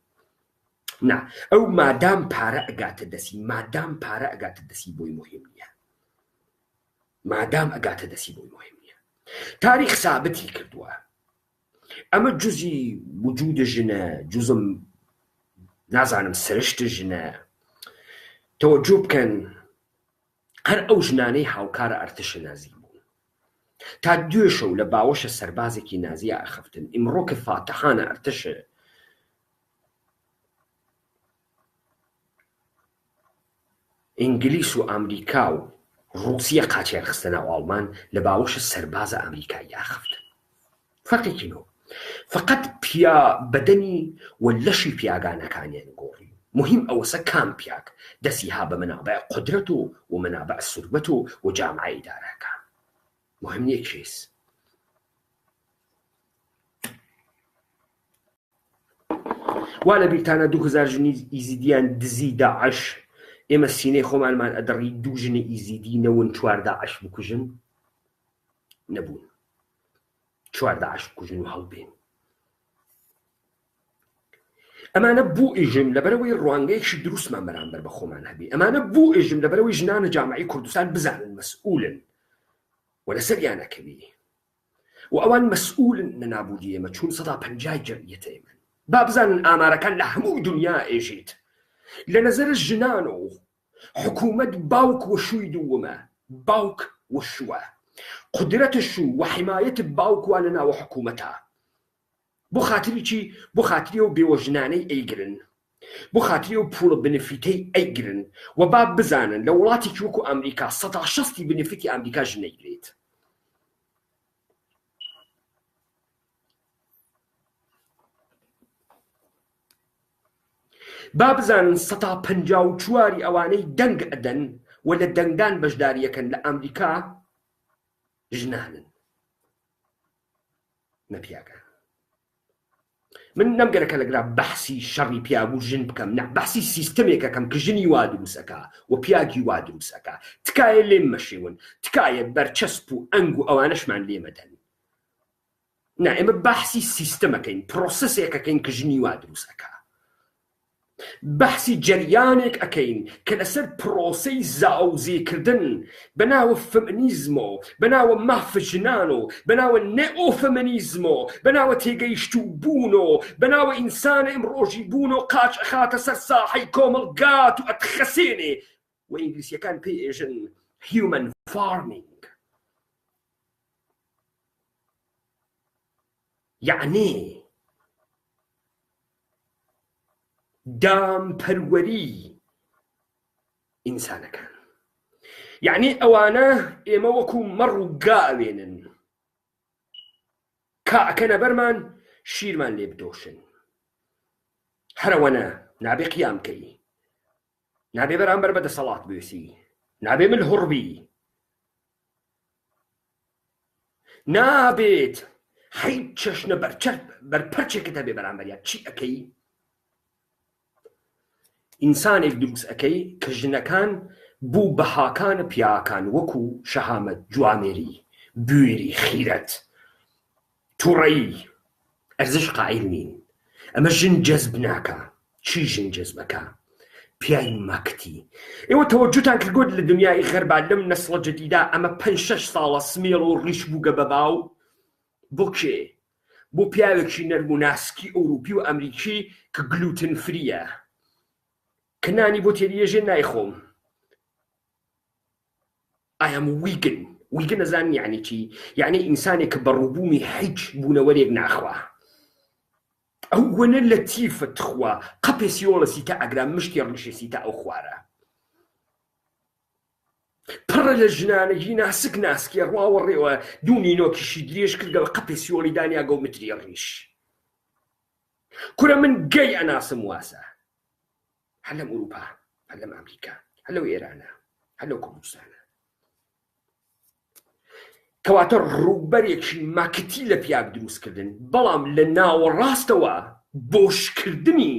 نا ئەو مادام پارە ئەگاتە دەسی، مادام پارە ئەگاتە دەسی بۆی مهم نییە، مادام ئەگاتە دەسی بۆی مهم نییە. تاریخ سابتی کردووە ئەمە جوزی وجود ژنە، جوزم نازانم سرشت ژنە. تەوەجۆ بکەن هەر ئەو ژنانەی هاوکارە ئەرتەشە نازی بوون تا دوێ شەو لە باوەشە سەربازێکی نازیە ئەخەفتن. ئیمڕۆ کە فاتحانە ئەرتەشە ئینگلیس و ئەمریکا و ڕووسیە قاچیان خستە ناو ئاڵمان لە باوەشە سەربازە ئەمریکایی ئاخەفتن. فەرقێکینەوە فقط پیا بەدەنی و لەشی پیاگانەکانیان گۆڕی. مهم ئەوەسە کام پیاک دەستی ها بە منابع قدرەت و منابع سروەت و جامعە ئیدارەکە. مهم نییە کێس. وا لە بیرتانە 2000 ژنی ئیزیدیان دزی داعش، ئێمە سینەی خۆمانمان ئەدەڕی 2 ژنە ئیزیدی نەون 4 داعش بکوژن نەبوون، 4 داعش بکوژن و هەڵبێن. ئەمانە بوو ئیژم لەبەرەوەی ڕوانگەیەکی دروستمان بەرامبەر بە خۆمان هەبێ. ئەمانە بوو ئیژم لەبەرەوەی ژنانە جامعەی کوردستان بزانن مەسئولن و لەسەریان نەکەوی و ئەوان مەسئولن لە نابوودی ئێمە چون 150 جەمعیەتە ئێمە. با بزانن ئامارەکان لە هەموو دنیا ئێژێت. لە نەزەر ژنان و حکوومەت باوک و شووی دووەمە، باوک و شووە، قدرەتە شوو و حیمایەت باوکوانە ناوە حکوومەتە. بۆ خاتری چی؟ بۆ خاتری و بێوە ژنانەی ئەیگرن، بۆ خاتری و پوڵە بنفیتەی ئەیگرن و با بزانن لە وڵاتێکی وەکو ئەمریکا 160 بنفیتی ئەمریکا ژنەیگرێت. با بزانن 154 ئەوانەی دەنگ ئەدەن و لە دەنگدان بەشداریەکەن لە ئەمریکا ژنانن نەپیاکە. من نەمگەرەکە لەگرا بەحسی شەڕی پیاگو ژن بکەم، نە بەحسی سیستەمێکەکەم کە ژنی وا دروستەکە و پیاگی وا دروستەکە. تکایە لێم مەشێون، تکایە بەرچەسپ و ئەنگ و ئەوانەشمان لێمەدەن. نا ئێمە بەحسی سیستەمەکەین، پرۆسەسێکەکەین کە ژنی وا دروستەکە. بەحسی جەریانێک ئەەکەین کە لەسەر پرۆسەی زاوزێکردن بەناوە فەمینیزمۆ، بەناوە مافە ژنانۆ، بەناوە نێئۆفەمینیزمۆ، بەناوە تێگەیشتوو بوونۆ، بەناوە ئینسانە ئیمڕۆژی بوونۆ قاچ ئەخاتە سەر ساحەی کۆمەڵگات و ئەتخەسێنێ و ئینگلیسیەکان پێی ئێژن هیومەن فارمینگ. یعنی دامپەروەری ئینسانەکان. یعنی ئەوانە ئێمە وەکو مەڕ و گاوێنن، کاکەنە بەرمان شیرمان لێ بدۆشن. هەرەوەنە نابێ قیامکەی، نابێ بەرامبەر بەدەسەڵات بوێسی، نابێ من هوڕبی، نابێت هیچ چەشنە بەرپەرچێکت هەبێ بەرامبەریان چی ئەەکەی؟ ئینسانێک دروست ئەەکەی کە ژنەکان بوو بەهاکانە پیاکان وەکو شەهامەت، جوامێری، بوێری، خیرەت، تووڕەیی ئەرزش قائل نین. ئەمە ژن جەزب ناکە. چی ژن جەزبەکە؟ پیای ماکتی. ئێوە تەوەجوتان کردگوت لە دنیای غەربا لەم نەسڵە جەدیدا ئەمە 5-6 ساڵە سمێڵ و ڕیش بووگە بە باو. بۆ کێ؟ بۆ پیاوێکی نەرم و ناسکی ئەوروپی و ئەمریکی کە گلوتن فریە، کە نانی بۆ تێریێژێ نایخۆم. ئایم ویگن نەزان یعنی چی؟ یعنی ئینسانێک کە بەڕووبوومی هیچ بوونەوەرێک ناخوا. ئەو وەنە لە تیفت خوا قەپێ سیۆڵە سیتە ئەگرا مشتی ڕیشێ سیتە ئەو خوارە. پڕە لە ژنانەی ناسک ناسکێ ڕواوە ڕێوە دوونی نۆکیشی درێژ کردگەوە قەپێ سیۆڵی دانیا گەو متری ڕیش. کورە من گەی ئەناسم واسە. هەر لەم ئەوروپا، هەر لەم ئەمریکا، هەر لەو ئێرانە، هەر لەو کوردستانە. کەواتە ڕووبەرێکی ماکتی لە پیاک دروستکردن، بەڵام لە ناوەڕاستەوە بۆشکردنی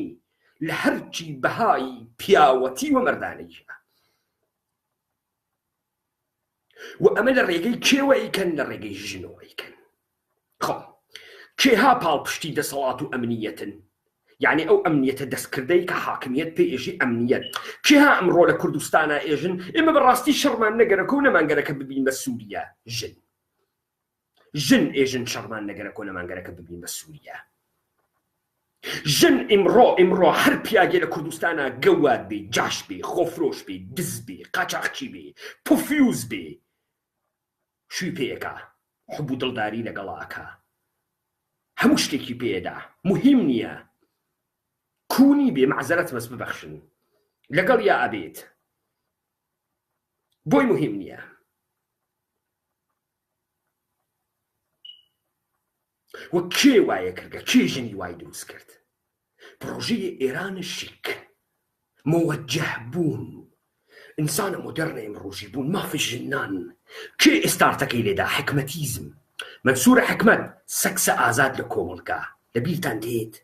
لە هەرچی بەهای پیاوەتی و مەردانەیە. و ئەمە لە ڕێگەی کێوە ئەیکەن؟ لە ڕێگەی ژنەوە ئەیکەن. خۆ کێها پاڵپشتی دەسەڵات و ئەمنیەتن؟ یعنی ئەو ئەمنیەتە دەستکردەی کە حاکمیەت پێ ئێژی ئەمنیەت. کێها ئەمڕۆ لە کوردستانە ئێژن؟ ئێمە بەڕاستی شەڕمان نەگەرەکە و نەمانگەرەکە ببین بە سووریا. ژن ئێژن شەڕمان نەگەرەکە و نەمانگەرەکە ببین بە سووریا. ژن ئیمڕۆ هەر پیاگێ لە کوردستانە گەواد بێ، جاش بێ، خۆفرۆش بێ، دز بێ، قاچاقچی بێ، پوفیوز بێ، شووی پێیەکە، حوب و دڵداری لەگەڵاکە، هەموو شتێکی پێدا مهم نییە. کونی بێ، معزەرەت بەس ببەخشن، لەگەڵ یا ئەبێت، بۆی مهم نییە. وە کێ وایە کردگە؟ کێ ژنی وای دروست کرد؟ پرۆژەی ئێرانە شیک، مۆوەجەه بوون، ئینسانە مۆدەرنە ئێمڕۆژی بوون، مافی ژنان. کێ ئێستارتەکەی لێدا؟ حکمەتیزم، مەنسوورە حکمەت، سەکسە ئازاد لە کۆمەڵگا. لە بیرتان دێت؟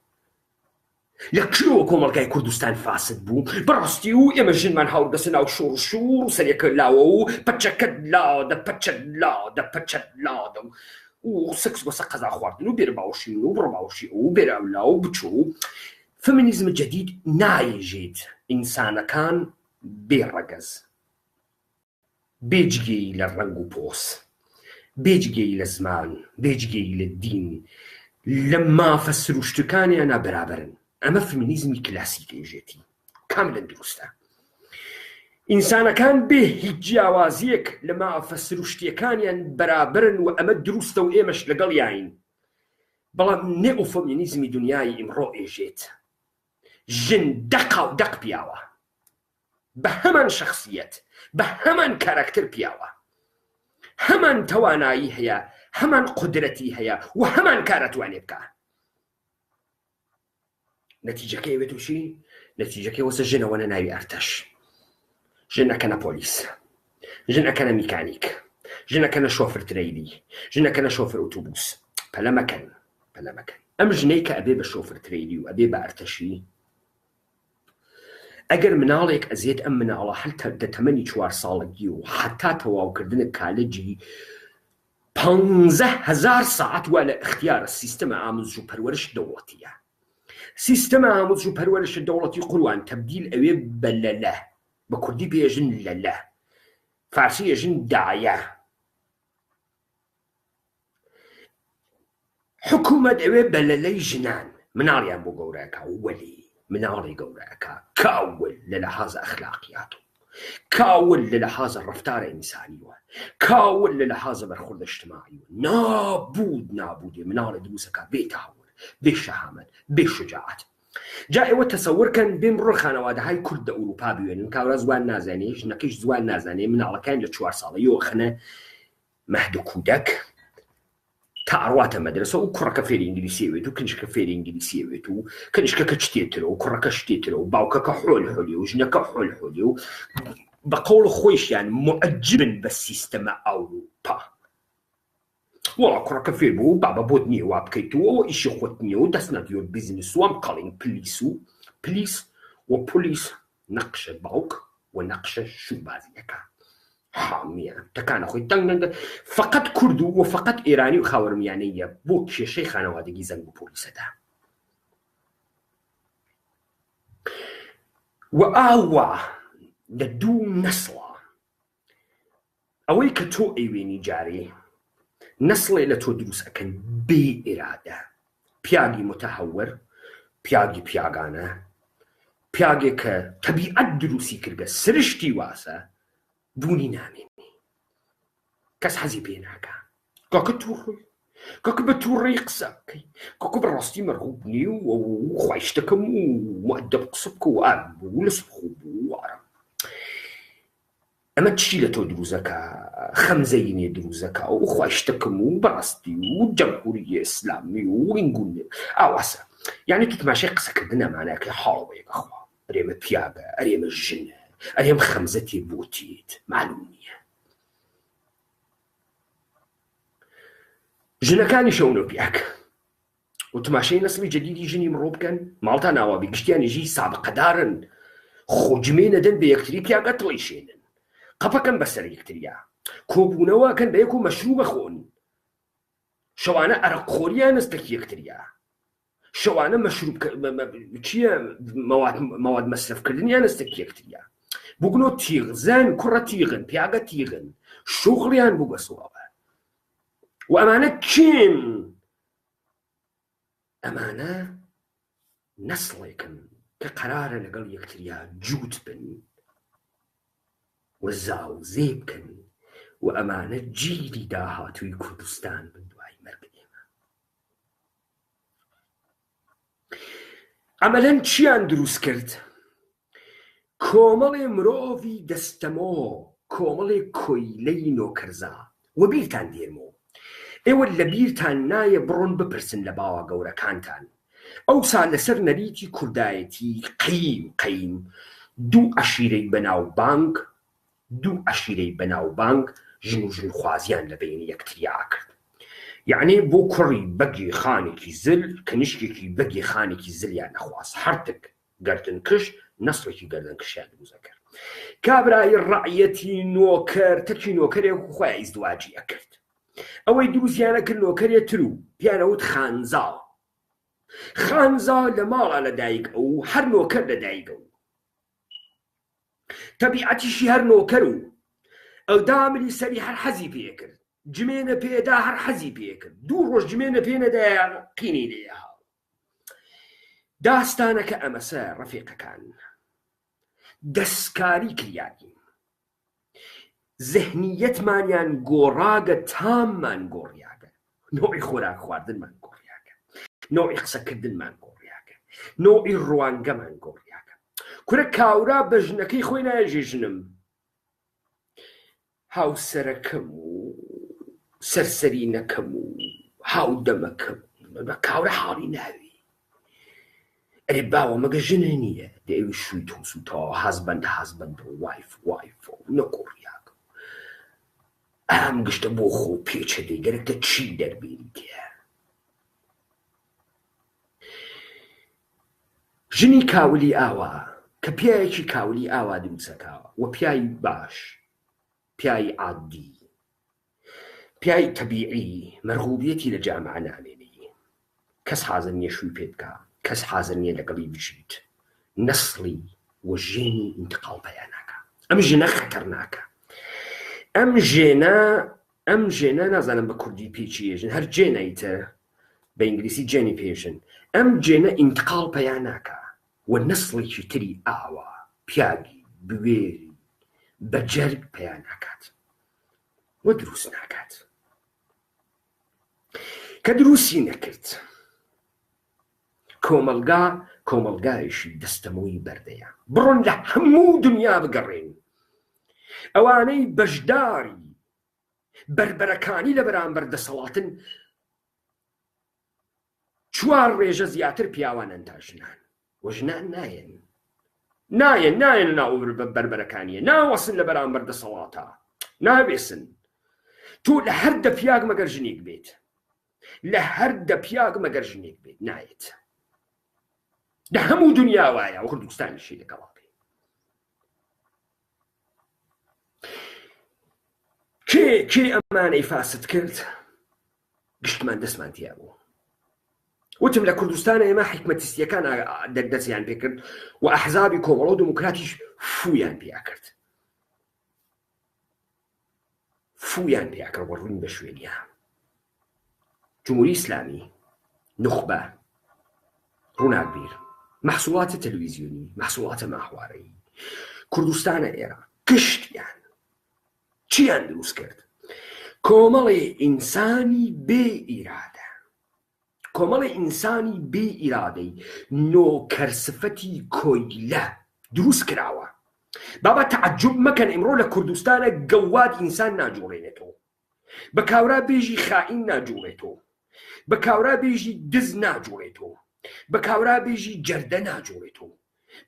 لە کشەوە کۆمەڵگای کوردستان فاسد بوو؟ بەڕاستی و ئێمە ژنمان هەڵدەسە ناو شۆڕ و شوور و سەرێکە لاوە و پەچەکەت لادە، پەچەت لادە، پەچەت لادە و سەکس بەسە قەزا خواردن و بێرە باوشی و بڕە باوشی و بێرە ئەولا و بچوو. فەمینیزمە جەدید نایژێت ئینسانەکان بێڕەگەز، بێجگەی لە ڕەنگ و پۆس، بێجگەی لە زمان، بێجگەی لە دین، لە مافە سروشتەکانیانە بەرابەرن. ئەمە فەمینیزمی کلاسیکەیژێتی کاملەن دروستە. ئینسانەکان بێ هیچ جیاوازیەک لە مافە سروشتیەکانیان بەرابەرن و ئەمە دروستە و ئێمەش لەگەڵ یاین. بەڵام نێ ئەو فەمینیزمی دنیای ئیمڕۆ ئێژێت. ژن دەقا و دەق پیاوە، بە هەمان شەخسیەت، بە هەمان کارەکتەر پیاوە، هەمان توانایی هەیە، هەمان قودرەتی هەیە و هەمان کارە توانێ بکە. نەتیجەکەی وێت وشی؟ نەتیجەکەی وەسە ژنەوەنە ناوی ئەرتەش، ژنەکەنە پۆلیس، ژنەکەنە میکانیک، ژنەکەنە شۆفر ترەیلی، ژنەکەنە شۆفر ئۆتۆبوس. پەلەمەکەن. ئەم ژنەی کە ئەبێ بە شۆفر ترەیلی و ئەبێ بە ئەرتەشی، ئەگەر مناڵێک ئەزێت ئەم مناڵە هەر دەتەمەنی 4 ساڵگی و حتا تەواوکردنە کالەجی 15,000 ساعت وا لە اختیارە سیستەمە ئامۆزش و پەروەرش دەوڵەتیە. سیستەمە ئامۆزش و پەروەرش دەوڵەتی قوروان تەبدیل ئەوێ بە لەلە، بە کوردی پێژن لەلە، فارسی ئێژن دایە. حکوومەت ئەوێ بە لەلەی ژنان مناڵیان بۆ گەورەکە. وەلی مناڵی گەورەکە کاول لە لەحاظە ئەخلاقیات و کاول لە لەحاظە ڕەفتارە ئینسانیوە، کاول لە لەحاظە بەرخوردە اجتماعیوە. نابودێ مناڵی دروستەکە بێ تاول، بێ شەهامەت، بێ شجاعەت. جا ئێوە تەسەوورکەن بێم بڕۆ خانەوادەهای کورد لە ئەوروپا بوێنن، کاورە زوان نازانێ، ژنەکەیش زوان نازانێ، مناڵەکان لە 4 ساڵەیەوە خەنە مەهد و کودەک تا ئەڕواتە مەدرسە و کوڕەکە فێری ئینگلیسی ئەوێت و کنجەکە فێری ئینگلیسی ئەوێت و کنجکەکە شتێترە و کوڕەکە شتێترە و باوکەکە حۆل حۆلی و ژنەکە حۆل حۆلی و بە قەوڵ خۆیشیان مؤەجبن بە سیستەمە ئەوروپا. وەڵا کوڕەکە فێر بوو بابە بۆت نییە وا بکەیتەوە، ئیشی خۆت نییە و دەست نەدیۆ بیزنس و ئەم قەڵین پلیس و پلیس نەقشە باوک و نەقشە شوبازیەکە حامیە تەکانە خۆی تەنگ فقط کورد و فقط ئێرانی و خاوەرمیانەیە بۆ کێشەی خانەوادەگی زەنگ و پۆلیسەدا و ئاوا لە دوو نەسڵە ئەوەی کە تۆ ئەیوێنی جارێ نەسڵێ لە تۆ دروست ئەکەن بێ ئێرادە پیاگی متەهەور پیاگی پیاگانە پیاگێک کە تەبیعەت دروستی کردە سرشتی واسە بوونی نامێنی کەس حەزی پێ ناکە کاکە تووڕووی کاکە بە تووڕێی قسە بکەی کاکە بەڕاستی مەرغوب نی و خوای شتەکەم و مؤدەب قسە بکە و ئار بوو لە سبخوو بوو وارە ئەمە چی لە تۆ دروزەکە خەمزەینێ دروزەکە و خوای شتەکەم و بەڕاستی و جەمهوریە ئیسلامی و ئینگونێ ئاواسە یعنی تو تماشای قسەکردن ئەمانەکە حاڵەوەیەکە خوا ئەرێمە پیاگە ئەرێمە ژنە ئەرێم خەمزەتی بۆتیت معلوم نییە ژنەکانی شەونە پیاک و تماشای نەسڵی جەدیدی ژنی مرۆ بکەن ماڵتا ناوابی گشتیانیژی سابقەدارن خۆجمێ نەدەن بە یەکتری پیاگە تڵیشێنن قەپەکەن بەسەر یەکتریا کۆبوونەوەکەن بە یەک و مەشروبە خۆن شەوانە ئەرەقخۆریان نستەکی یەکتریا شەوانە مەشروب چییە مەواد مەسرفکردنیان نستەکی یەکتریا بوگنۆ تیغ زەن کوڕە تیغن پیاگە تیغن شوغڵیان بوو بەسەوە و ئەمانە چین ئەمانە نەسڵێکن کە قەرارە لەگەڵ یەکتریا جووت بن و زاوزێ بکەن و ئەمانە جیلی داهاتووی کوردستان بن دوای مەرگ ئێمە ئەمەلەن چیان دروست کرد کۆمەڵێ مرۆڤی دەستەمۆ کۆمەڵێ کۆیلەی نۆکەرزا و بیرتان دێرمەوە ئێوە لە بیرتان نایە بڕۆن بپرسن لە باوە گەورەکانتان ئەوسا لەسەر نەریتی کوردایەتی قەیم دوو عەشیرەی بەناوبانگ ژن و ژنخوازیان لە بەینی یەکتریا کرد یعنی بۆ کوڕی بەگی خانێکی زل کنیشکێکی بەگی خانێکی زلیان نەخواست هەرتک گەردنکش نەسڵێکی گەردنکشیان دروست کرد کابرای ڕەعیەتی نۆکەر تەکی نۆکەرێک و خۆی ئیزدواجی ئەکرد ئەوەی دروستیانە کرد نۆکەرێتر و پیانەوت خانزا لە ماڵە لەدایک ئەو هەر نۆکەر لەدایکە و تەبیعەتیشی هەر نۆکەر و ئەودامری سەری هەر حەزی پێ کرد جمێنە پێدا هەر حەزی پێ کرد دوو ڕۆژ جمێنە پێ نەدایە قینی لێها داستانەکە ئەمەسە ڕەفیقەکان دەستکاری کریانی ذهنیەتمانیان گۆڕاگە تاممان گۆڕیاگە نۆعی خۆراک خواردنمان گۆڕیاگە نۆعی قسەکردنمان گۆڕیاگە نۆعی ڕوانگەمان گۆڕیاگە کورە کاورا بە ژنەکەی خۆی نایەژێ ژنم هاوسەرەکەم و سەرسەرینەکەم و هاودەمەکەم بە کاورە حاڵی ناوی ئەرێ باوە مەگە ژنە نییە دەیوی شووی تۆسوتەوە هازبەند وایف نەکۆڕیاگە ئەم گشتە بۆ خۆ پێچە دەیگەرێتە چی دەربێنی تێ ژنی کاولی ئاوا کە پیاەکی کاولی ئاوا دروستەکەوە و پیاوی باش پیاوی عادی پیاوی تەبیعی مەرغوبیەتی لە جامعە نامێنی کەس حازر نییە شووی پێ بکە کەس حازر نییە لەگەڵی بچیت نەسڵی و ژێنی ئینتقاڵ پەیان ناکە ئەم ژنە خەتەرناکە ئەم ژێنە نازانم بە کوردی پێچی ێژن هەر جێنەیتە بە ئینگلیسی جێنی پێشن ئەم جێنە ئینتقاڵ پەیان ناکە و نەسڵێکی تری ئاوا پیاگی بوێری بە جەرگ پەیان ناکات و دروست ناکات کە دروستی نەکرد کۆمەلگایشی دەستەمۆی بەردەیە بڕۆن لە هەموو دنیا بگەڕێن ئەوانەی بەشداری بربەرەکانی لە بەرامبەر دەسەڵاتن چوار ڕێژە زیاتر پیاوانن تا ژنان و ژنان نایەن ناو بربەرەکانیە ناوەسن لە بەرامبەر دەسەڵاتە نابێسن تۆ لە هەر دە پیاگ مەگەر ژنێک بێت لە هەر دە پیاگ مەگەر ژنێک بێت نایێت لە هەموو دنیا وایە و کوردستانیشی لەگەڵا بێ کێ ئەمانەی فاسد کرد گشتمان دەستمان تیا بوو. وتم لە کوردستانە ئێمە حکمەتیستیەکان دەستیان پێ کرد و ئەحزابی کۆمەڵە و دموکراتیش فویان پیا کرد بە ڕوون بە شوێنیە. جمهوری ئیسلامی، نخبە، ڕووناکبیر، مەحسوڵاتە تەلەڤیزیۆنی، مەحسوڵاتە ماهوارەیی کوردستانە ئێرە گشتیان چیان دروست کرد؟ کۆمەڵی ئینسانی بێ ئیرادەی نۆکەرسفەتی کۆیلە دروست کراوە. بابا تعجب مەکەن ئێمڕۆ لە کوردستانە گەواد ئینسان ناجوڵێنێتەوە، بە کاورا بێژی خائین ناجوڵێتەوە، بە کاورا بێژی دز ناجوڵێتەوە، بە کاورا بێژی جەردە ناجوڵێتەوە،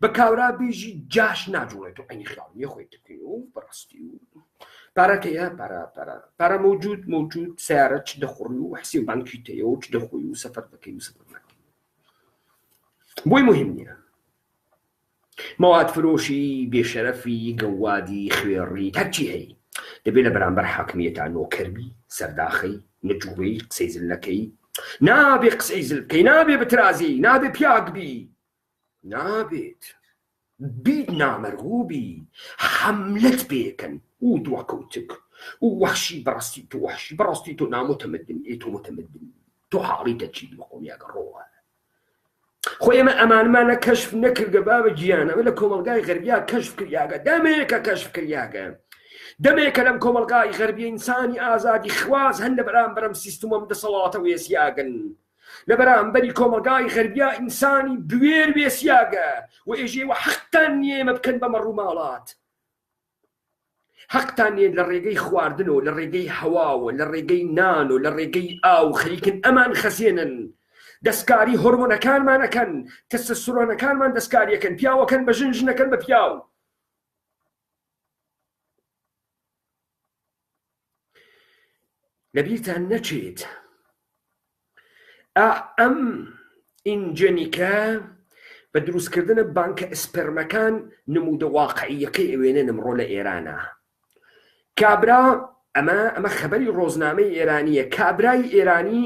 بە کاورا بێژی جاش ناجوڵێتەوە. ئەنی خیاڵیە خۆی تکەی و بەڕاستی و پارەکەیە پارە موجود سیارە چ دەخۆڕی و حسی و بانکی تەیە و چ دەخۆی و سەفەر دەکەی و سەفەر ناکەی. بۆی مهم نییە مەواد فرۆشی بێشەرەفی گەوادی خوێڕی هەرچی هەیە دەبێت لە بەرامبەر حاکمیەتان نۆکەربی سەرداخەی نەجوڵەی قسەی زل نەکەی، نابێ قسەی زل بکەی، نابێ بترازی، نابێ پیاکبی، نابێت بیت نامەرغوبی حەملەت پێکەن و دووەکەوتک و وەحشی بەڕاستی تۆ نامۆتەمەدن تۆ متەمەدن تۆ حاڵیتە چی بخۆمیاگە ڕۆوە. خۆ ئێمە ئەمانمانە کەشف نەکردگە بابە گیانە ئەمە لە کۆمەلگای غەربیا کەشف کردیاگە دەمێکە کەشف کردیاگە دەمێکە لەم کۆمەلگای غەربیە ئینسانی ئازادی خواز هەن لە بەرامبەرم سیستمەم دەسەڵاتە وێسیاگن، لە بەرامبەری کۆمەلگای غەربیا ئینسانی بوێر وێسیاگە و ئێژێوە حەقتان نییە ئێمە بکەن بە مەڕووماڵات، حەقتان نیە لە ڕێگەی خواردنەوە، لە ڕێگەی هەواوە، لە ڕێگەی نان و لە ڕێگەی ئاو خەریکن ئەمان خەسێنن، دەستکاری هۆرمۆنەکانمانەکەن، تەستۆستێرۆنەکانمان دەستکاریەکەن، پیاوەکەن بە ژنەکەن بە پیاو. لەبیرتان نەچێت ئەم ئینجەنیکە بە دروستکردنە بانکە ئسپەرمەکان نمودە واقعیەکەی ئەوێنە ئەمڕۆ لە ئێرانە. کابرا ئەمە خەبەری ڕۆژنامەی ئێرانیە، کابرای ئێرانی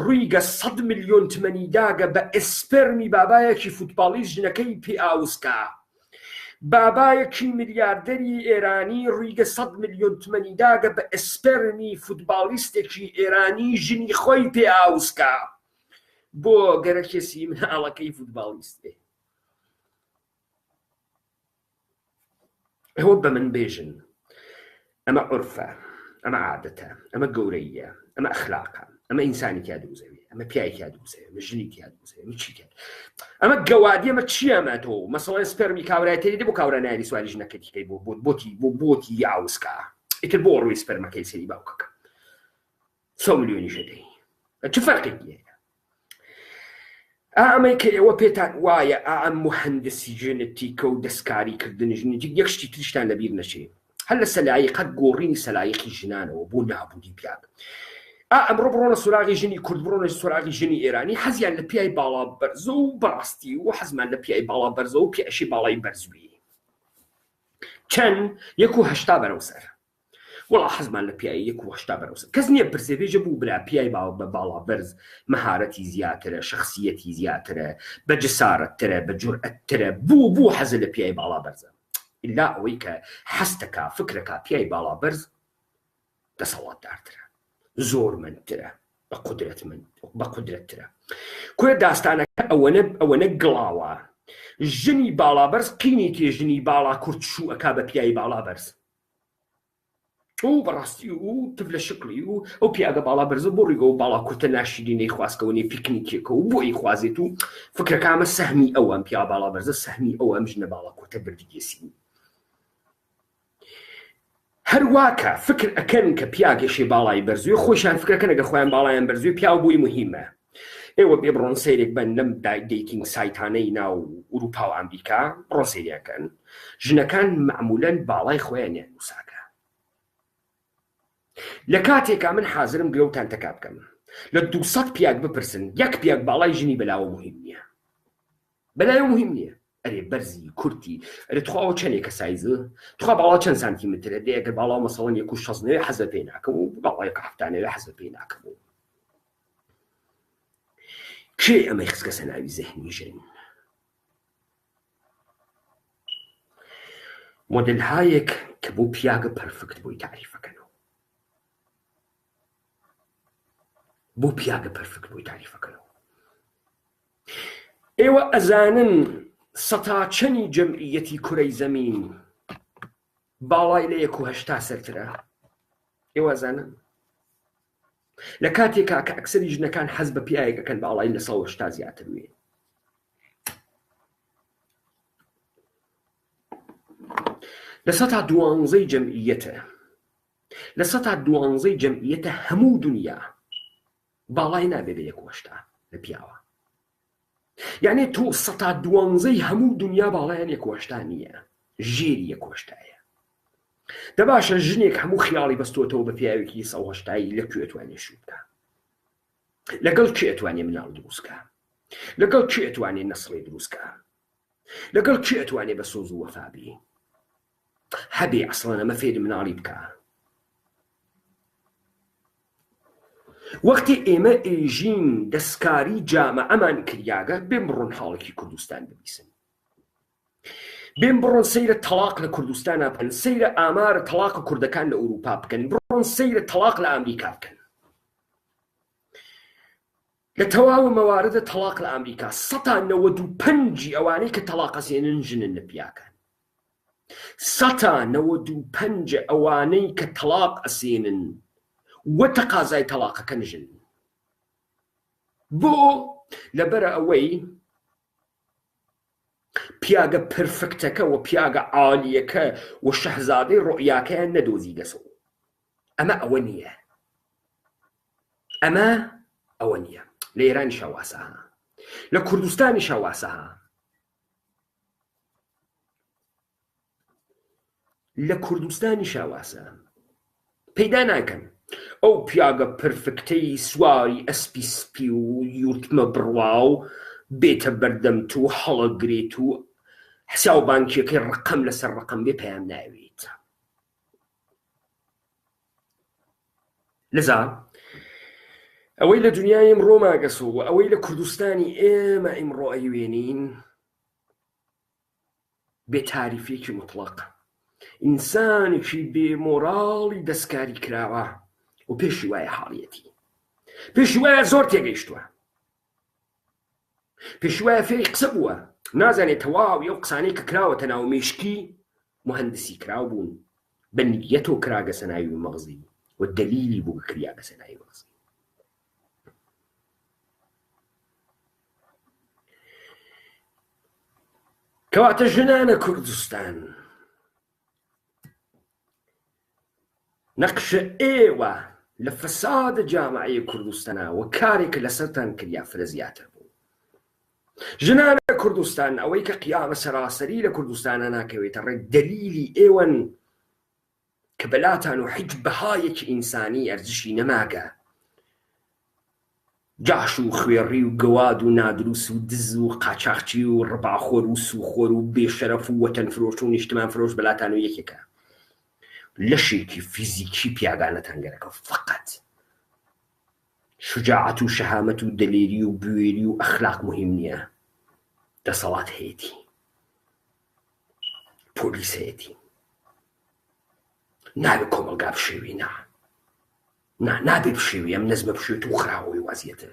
ڕوویگە 100 ملیۆن تمەنی داگە بە ئسپەرمی بابایەکی فوتباڵیست ژنەکەی پێ ئاوسکا. بابایەکی ملیاردەری ئێرانی ڕوویگە 100 ملیۆن تمەنی داگە بە ئسپەرمی فوتباڵیستێکی ئێرانی ژنی خۆی پێ ئاوسکا بۆ گەرە کەسی مناڵەکەی فوتباڵیستێ. ئەوە بە من بێژن ئەمە عورفە، ئەمە عادەتە، ئەمە گەورەیە، ئەمە ئەخلاقە، ئەمە ئینسانی تیا دروزەوێ، ئەمە پیاوی تیا دروزەوێ، ئەمە ژنی تیا دروزەوێ، ئەمە چی کرد؟ ئەمە گەوادی ئەمە چیەمە تۆ مەسەڵەن سپەرمی کاورای تێری دێ بۆ کاورە نایری سواری ژنەکەی کەی بۆ بۆتی ئاوسکا ئیتر بۆ ڕووی سپەرمەکەی سەری باوکەکە 100 ملیۆنی ژەدەی چ فەرقێکی هەیە؟ ئەمەی کە ئێوە پێتان وایە ئەم مهەندسی ژێنەتیکە و دەستکاریکردن ژنێتی یەک شتی تریشتان لەبیر نەچێ هەر لە سەلایقەت گۆڕینی سەلایقی ژنانەوە بۆ نابوودی پیاک. ئەمڕۆ بڕۆنە سوراغی ژنی کورد، بڕۆنە سوراغی ژنی ئێرانی، حەزیان لە پیای باڵا بەرزە و بەڕاستی و حەزمان لە پیای باڵا بەرزە و پیاشی باڵای بەرزوی چەند 1.80 بەرەو سەر. وەڵا حەزمان لە پیایی 1.80 بەرەو سەر. کەس نییە پرسێ بێژە بوو برا پیای بە باڵا بەرز مەهارەتی زیاترە، شەخسیەتی زیاترە، بە جسارەتترە، بە جورئەتترە، بوو حەزە لە پیای باڵا بەرزە. ئللا ئەوەی کە حەستەکە فکرەکە پیای باڵا بەرز دەسەڵاتدارترە، زۆرمەندترە، بە قودرەتترە. کوێ داستانەکە ئەوەنە گڵاوە ژنی باڵا بەرز قینی تێ ژنی باڵا کورد شوو ئەکا بە پیای باڵا بەرز و بەڕاستی و تف لە شکلی و ئەو پیاگە باڵا بەرزە بۆ ڕیگە و باڵا کورتە ناشیرینەی خواستکەوەنی پیکنیکێکە و بۆ ئەی خوازێت و فکرەکەمە سەهمی ئەوە پیا باڵا بەرزە سەهمی ئەوە ئەم ژنە باڵا کورتە بردیگێسی. هەرواکە فکر ئەکەن کە پیاگەشی باڵای بەرزوی خۆشیان فکرەکەن ئەگە خۆیان باڵایان بەرزوی پیا بووی مهمە. ئێوە بێ بڕۆن سەیرێک بن لەم دایتینگ سایتانەی ناو ئوروپا و ئەمریکا بڕۆن سەیریەکەن ژنەکان معمولەن باڵای خۆیانیان نووساکە. لە کاتێکا من حازرم گرەوتان تەکا بکەم لە 200 پیاک بپرسن یەک پیاک باڵای ژنی بەلاوە مهم نییە، بەلایە مهم نییە، ئەرێ بەرزی کورتی ئەرێ تخواوە چەندێکە سایزە تخوا باڵا چەند سانتیمترە دێ ئەگەر باڵا مەسەڵەن 1.6 حەزە پێ ناکەم و باڵا 1.7 حەزە پێ ناکەم و کێ ئەمەی خستکە سەناوی زەهنی ژن مۆدلهایەک کە بۆ پیاگە پەرفکت بۆی تعریفەکەنەوە بۆ پیاگە پەرفکت بۆی تعریفەکەنەوە ئێوە ئەزانن سەتاچەنی جەمعیەتی کوڕەی زەمین باڵای لە 1.8 سەرترە ئێوە ئەزانن لە کاتێکا کە ئەکسەری ژنەکان حەز بە پیاەکەکەن باڵای لە 180 زیاتر وێ لە 112 جەمعیەتە لە 112 جەمعیەتە هەموو دنیا باڵای نابێ بە 1.8 لە پیاوە یعنی تو 112 هەموو دنیا باڵایان 1.8 نییە ژێری 1.8ە دەباشە ژنێک هەموو خیاڵی بەستۆتەوە بە پیاوێکی 180 لەکوێ ئەتوانێ شوو بکە لەگەڵ کێ ئەتوانێ مناڵ دروستکە لەگەڵ کێ ئەتوانێ نەسڵی دروستکە لەگەڵ کێ ئەتوانێ بە سۆز و وەفابی هەبێ ئەسڵەن ئەمە فێری مناڵی بکە وەختی ئێمە ئێژین دەستکاری جامەعەمان کریاگە بێن بڕۆن حاڵێکی کوردستان ببیسن بێن بڕۆن سەیرە تەلاق لە کوردستانە بکەن سەیرە ئامارە تەلاق کوردەکان لە ئەوروپا بکەن بڕۆن سەیرە تەلاق لە ئەمریکا بکەن لە تەواو مەواردە تەلاق لە ئەمریکا 195 ئەوانەی کە تەلاق ئەسێنن ژنن لە پیاکەن 195 ئەوانەی کە تەلاق ئەسێنن وە تەقازای تەلاقەکەن ژن بۆ لەبەرە ئەوەی پیاگە پرفکتەکە و پیاگە عالیەکە و شەحزادەی ڕۆیاکەیان نەدۆزی دەسەوە ئەمە ئەوە نییە ئەمە ئەوە نییە لە ئێرانی شاواسەها لە کوردستانی شاواسەها لە کوردستانی شاواسە پەیدا ناکەن ئەو پیاگە پرفکتەی سواری ئەسپی سپی و یورتمە بڕوا و بێتە بەردەمت و هەڵەگرێت و حساب بانکیەکەی ڕقم لەسەر ڕقم بێ پێیان ناوێت لەذا ئەوەی لە دنیای ئەمڕۆ ماگەسەوە ئەوەی لە کوردستانی ئێمە ئەمڕۆ ئەیوێنین بێتاریفێکی مطلق ئینسانێکی بێمۆراڵی دەستکاری کراوە و پێشی وایە حاڵیەتی پێشی وایە زۆر تێگەیشتووە پێشی وایە فێری قسە بووە نازانێت تەواوی ئەو قسانەی کە کراوەتە ناو مێشکی مهندسی کراو بوون بە نیەتۆ کراگە سەناوی و مەغزی و دەلیلی بوو کریاگە سەناوی مەغزی کەواتە ژنانە کوردستان نەقشە ئێوە لە فەسادە جامعەی کوردستانەوە کارێکە لەسەرتان کریا فرە زیاتر بوو ژنانە کوردستان ئەوەی کە قیامە سەراسەری لە کوردستانە ناکەوێتە ڕێک دەلیلی ئێوەن کە بەلاتان و هیچ بەهایەکی ئینسانی ئەرزشی نەماگە جاش و خوێڕی و گەواد و نادرووس و دز و قاچاقچی و ڕباخۆر و سوخۆر و بێشەرەف و وەتەن فرۆش و نیشتمان فرۆش بەلاتان و یەکێکە لەشێکی فیزیکی پیاگانەتان گەرەکە فقط شجاعەت و شەهامەت و دەلێری و بوێری و ئەخلاق مهم نییە دەسەڵات هەیەتی پۆلیس هەیەتی نابێت کۆمەلگا بشێوی نابێ بشێوی ئەم نەزمە بشێت و خراوەی وازیەتە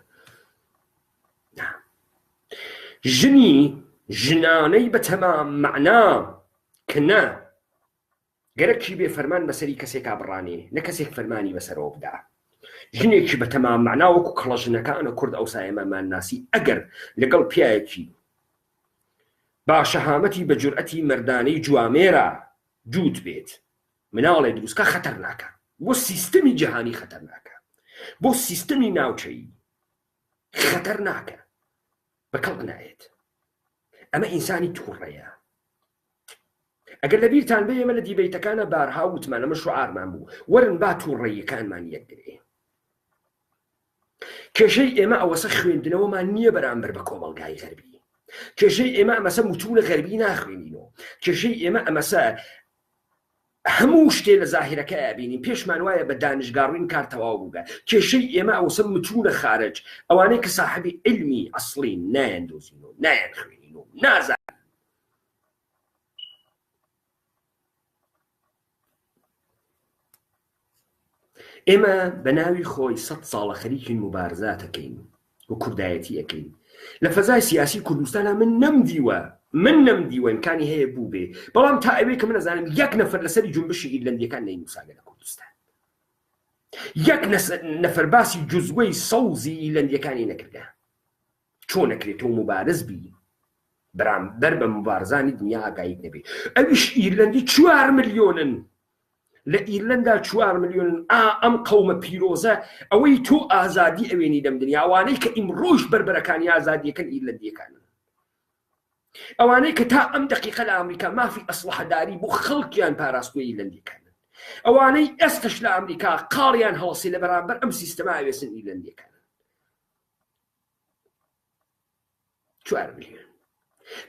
ژنانەی بە تەمام مەعنا کە نە گەرەکی بێ فەرمان بەسەری کەسێکا بڕانێ نە کەسێک فەرمانی بەسەرەوە بدا ژنێکی بە تەمام مەعنا وەکو کڵە ژنەکانە کورد ئەوسا ئێمەمان ناسی ئەگەر لەگەڵ پیاەکی با شەهامەتی بە جورئەتی مەردانەی جوامێرە جووت بێت مناڵێ دروستکە خەتەرناکە بۆ سیستەمی جیهانی خەتەرناکە بۆ سیستەمی ناوچەیی خەتەرناکە بەکەڵ نایێت ئەمە ئینسانی تووڕەیە ئەگەر لە بیرتان بێ ئێمە لە دیبەیتەکانە بارها وتمان ئەمە شوعارمان بوو وەرن با تووڕەییەکانمان یەکگرێ کێشەی ئێمە ئەوەسە خوێندنەوەمان نییە بەرامبەر بە کۆمەڵگای غەربی کێشەی ئێمە ئەمەسە متونە غەربی ناخوێنینەوە، کێشەی ئێمە ئەمەسە هەموو شتێ لە زاهیرەکە ئابینین، پێشمان وایە بە دانشگاڕین کار تەواو بووگە. کێشەی ئێمە ئەوسە متونە خارج، ئەوانەی کە ساحبی علمی ئەسڵین نایەن دۆزینەوە، نایەن خوێنینەوە، نازان. ئێمە بە ناوی خۆی 100 ساڵە خەریکی مبارزاتەکەین و کوردایەتی ئەەکەین. لە فەزای سیاسی کوردستانە من نەمدیوە ئیمکانی هەیە بوو بێ، بەڵام تا ئەوەی کە من ئەزانم یەک نەفەر لەسەری جنبشی ئیرلەندیەکان نەینووساگە لە کوردستان، یەک نەفەر باسی جوزوەی سەوزی ئیرلەندیەکانی نەکردە. چۆن نەکرێتەوە مبارز بی بەرامبەر بە مبارزانی دنیا ئاگایت نەبێ. ئەویش ئیرلەندی 4 ملیۆنن، لە ئیرلەندا 4 ملیۆن. ئەم قەومە پیرۆزە ئەوەی تۆ ئازادی ئەوێنی دەم دنیا، ئەوانەی کە ئیمڕۆژ بربەرەکانی ئازادیەکەن ئیرلەندیەکانن، ئەوانەی کە تا ئەم دقیقە لە ئەمریکا مافی ئەسلحەداری بۆ خەڵکیان پاراستووە ئیرلەندیەکانن، ئەوانەی ئێستش لە ئەمریکا قاڵیان هەڵسی لە بەرامبەر ئەم سیستەما ئەوێسن ئیرلەندیەکانن. 4 ملیۆن،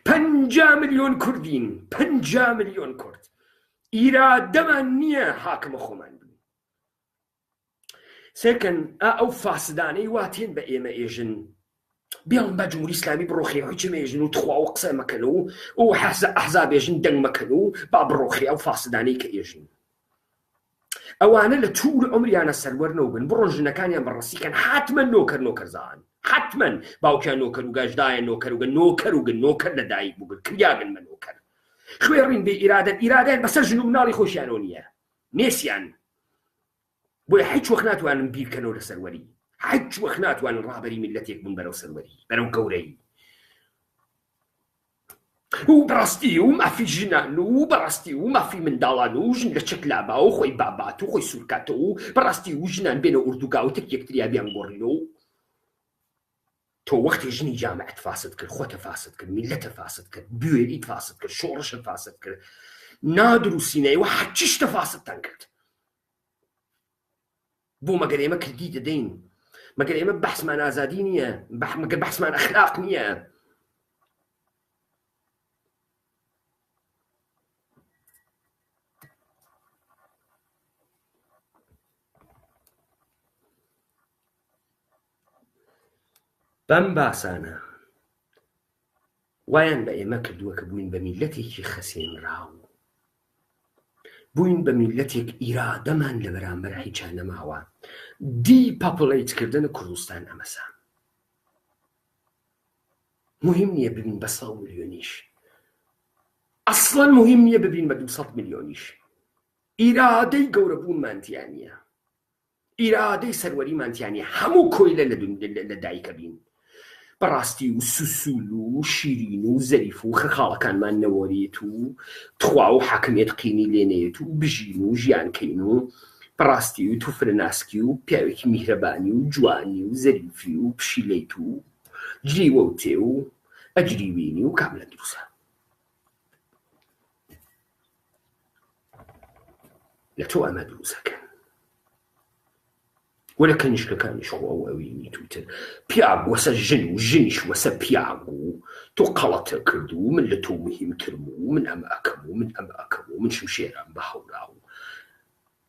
50 ملیۆن کوردین، 50 ملیۆن کورد. ئیرادەمان نییە حاکمە خۆمان بن. سێکەن ئەو فاسدانەی واتێن بە ئێمە ئێژن، بێڵم بە جمهوری ئیسلامی بڕۆخی هیچ مێژن و تخواوە قسە مەکەن و ئەحزاب ئێژن دەنگ مەکەن و با بڕۆخی ئەو فاسدانەی کە ئێژن. ئەوانە لە توور ئەمریانە سەروەرنەوە بن، بڕۆن ژنەکانیان بەڕەسیکەن، حتممە نۆکەرزان، حتممە باوکیان نۆکەر و گەشدایە نۆکەروگەن نۆکەر لە دایک بووگن کریاگەن مە نۆکەر. خوێڕین بێ ئیرادەن بەسەر ژن و مناڵی خۆشیانەوە نییە، نێسیان بۆیە هیچ وەخت ناتوانن بیرکەنەوە لە سەروەری، هیچ وەخت ناتوانن ڕابەری میلەتێک بوون بەرەو سەروەری، بەرەو گەورەی. و بەڕاستی و مافی ژنان و بەڕاستی و مافی منداڵان و ژن لە چەکلابا و خۆی بابات و خۆی سوورکاتەوە و بەڕاستی و ژنان بێنە ئوردوگا و تەک یەکتریا بیان گۆڕینەوە. تۆ وەختی ژنی جامعەت فاسد کرد، خۆتە فاسد کرد، میلەتە فاسد کرد، بوێریت فاسد کرد، شۆڕشە فاسد کرد، نادروسینەوە هەرچی شتە فاسدتان کرد. بۆ مەگەر ئێمە کردی دەدەین، مەگەر ئێمە بەحسمان ئازادی نییە، مەگەر بەحسمان ئەخلاق نییە. بەم باسانە وایان بە ئێمە کردووە کە بووین بە میلەتێکی خەسێنراو، بووین بە میلەتێک ئیرادەمان لە بەرامبەر هیچان نەماوە. دیپاپولیتکردنە کوردستان ئەمەسە مهم نییە ببین بە 100 ملیۆنیش، ئەسڵەن مهم نییە ببین بە 200 ملیۆنیش. ئیرادەی گەورەبوونمانتیان نییە، ئیرادەی سەروەریمانتیان نییە. هەموو کۆیلە لە دایکە بین، بەڕاستی و سوسول و شیرین و زەریف و خەخاڵەکانمان نەوەریت و تخوا و حاکمیت قینی لێنێت و بژین و ژیانکەین و بەڕاستی و توفرەناسکی و پیاوێکی میهرەبانی و جوانی و زەریفی و پشیلەیت و جلیوە و تێ و ئەجریوینی و کاملە دروستە. لە تۆ ئەمە دروستەکەن وەلە کەنیشکەکانیش خۆ ئەوینی توتر پیاگ وەسە ژن و ژنیش وەسە پیاگ و تۆ قەڵەتە کرد و من لە تۆ مهمترم و من ئەمە ئەکەم و من ئەمە ئەکەم و من شمشێرم بە هەولا و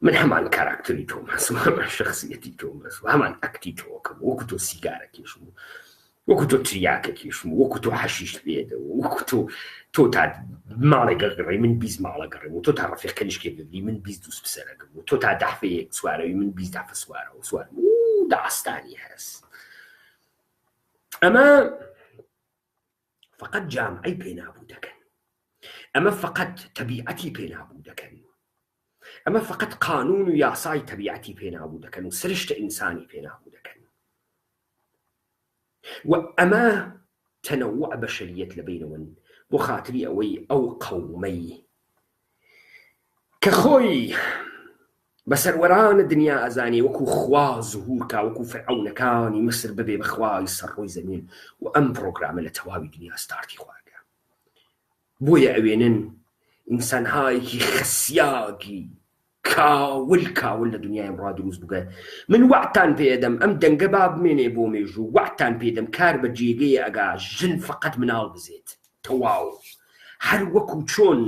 من هەمان کاراکتەری تۆم هەستم، هەمان شەخسیەتی تۆم هەست و هەمان ئەکتی تۆکەم، وەکو تۆ سیگارەکێشم و وەکو تۆ تریاکەکێشم و وەکو تۆ حەشیش لێدە و وەکو تۆ تا ماڵێک گەڕی من 20 ماڵە گەڕێم و تۆ تا ڕەفیق کەنیشکێک گەڕی من 20 دووس پسەرەکەم و تۆ تا دەحفەیەک سوارەوی من 20 دەحفە سوارەوە سوارم و داستانی هەست. ئەمە فقط جامعەی پێنابوو دەکەن، ئەمە فقط تەبیعەتی پێنابوو دەکەن، ئەمە فقط قانون و یاسای تەبیعەتی پێنابوو دەکەن و سرشتە ئینسانی پێنابوو دەکەن. و ئەمە تەنەوع بەشەریەت لەبینەوەن بۆ خاتری ئەوەی ئەو قەومەی کە خۆی بە سەروەرانە دنیا ئەزانی وەکو خوا زوهورکا، وەکو فەرعەونەکانی مسر ببێ بە خوای سەرڕۆی زەمین و ئەم پرۆگرامە لە تەواوی دنیا ستارتی خواردە. بۆیە ئەوێنن ئینسانهایەکی خەسیاگی کاول لە دنیای ئەمڕوا دروست بکە. من وعتان پێدەم ئەم دەنگە با بمێنێ بۆ مێژوو، وعتان پێدەم کار بە جێگەی ئەگا ژن فقط مناڵ بزێت تەواو، هەر وەکو چۆن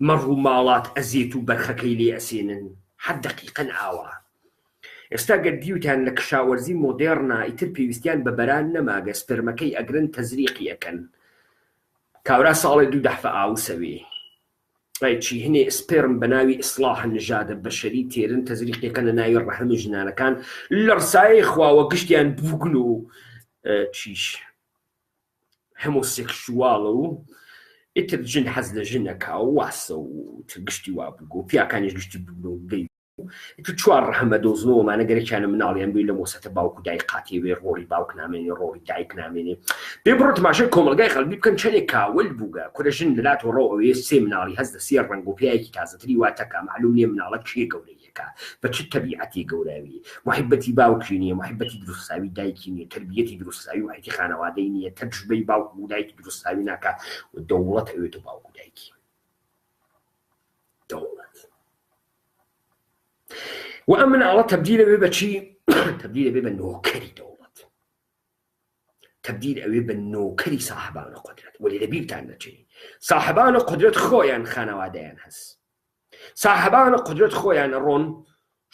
مەڕوو ماڵات ئەزێت و بەرخەکەی لێ ئەسێنن، هەر دەقیقەن ئاوا. ئێستا گەردیوتان لە کشاوەرزی مۆدێڕنا ئیتر پێویستیان بە بەران نەماگە، سپرمەکەی ئەگرن تەزریقی ئەەکەن. کاورا ساڵێ 2 دەحفە ئاو سەوێ چی هەنێ سپێرم بە ناوی ئیسلاح نژادە بەشەری تێرن تەزریقیەکەن لە ناوی ڕەحمی ژنانەکان لە ڕسایی خواوە گشتیان بووگن و چیش هەمۆسێکشواڵە و ئیتر ژن حەز لە ژنەکا و واسە و گشتی وا بووگە و پیاکانیش گشتی بوون و گەی ئیتر چوار ڕەحمە دۆزنەوەمانە گەرەکیانە مناڵیان بێ لە مۆسەتە باوکو دایک قاتێوێ ڕۆڵی باوک نامێنێ ڕۆڵی دایک نامێنێ بێ بڕۆ تەماشای کۆمەلگای خەڵکی بکەن چەندێک کاول بووگە کورە ژن لەلاتەوە ڕۆەوەیە سێ مناڵی هەست لە سێ ڕەنگ و پیاەکی تازەتری واتەکە معلوم نییە مناڵە کێ گەورەیەکە بە چ تەبیعەتی گەوراوی محبەتی باوکی نییە محبەتی دروستساوی دایکی نییە تربیەتی دروستساوی وحیتی خانەوادەی نییە تەجروبەی باوک و دایکی دروستساوی ناکە و دەوڵەت ئەوێت و باوک و دایکی دەوڵەت و ئەم مناڵە تەبدیل ئەوێ بە چی؟ تەبدیل ئەوێ بە نۆکەری دەوڵەت، تەبدیل ئەوێ بە نۆکەری ساحبانە قودرەت. وەلی لەبیرتان نەچێ ساحبانە قودرەت خۆیان خانەوادەیان هەست، ساحبانە قودرەت خۆیان ئەڕۆن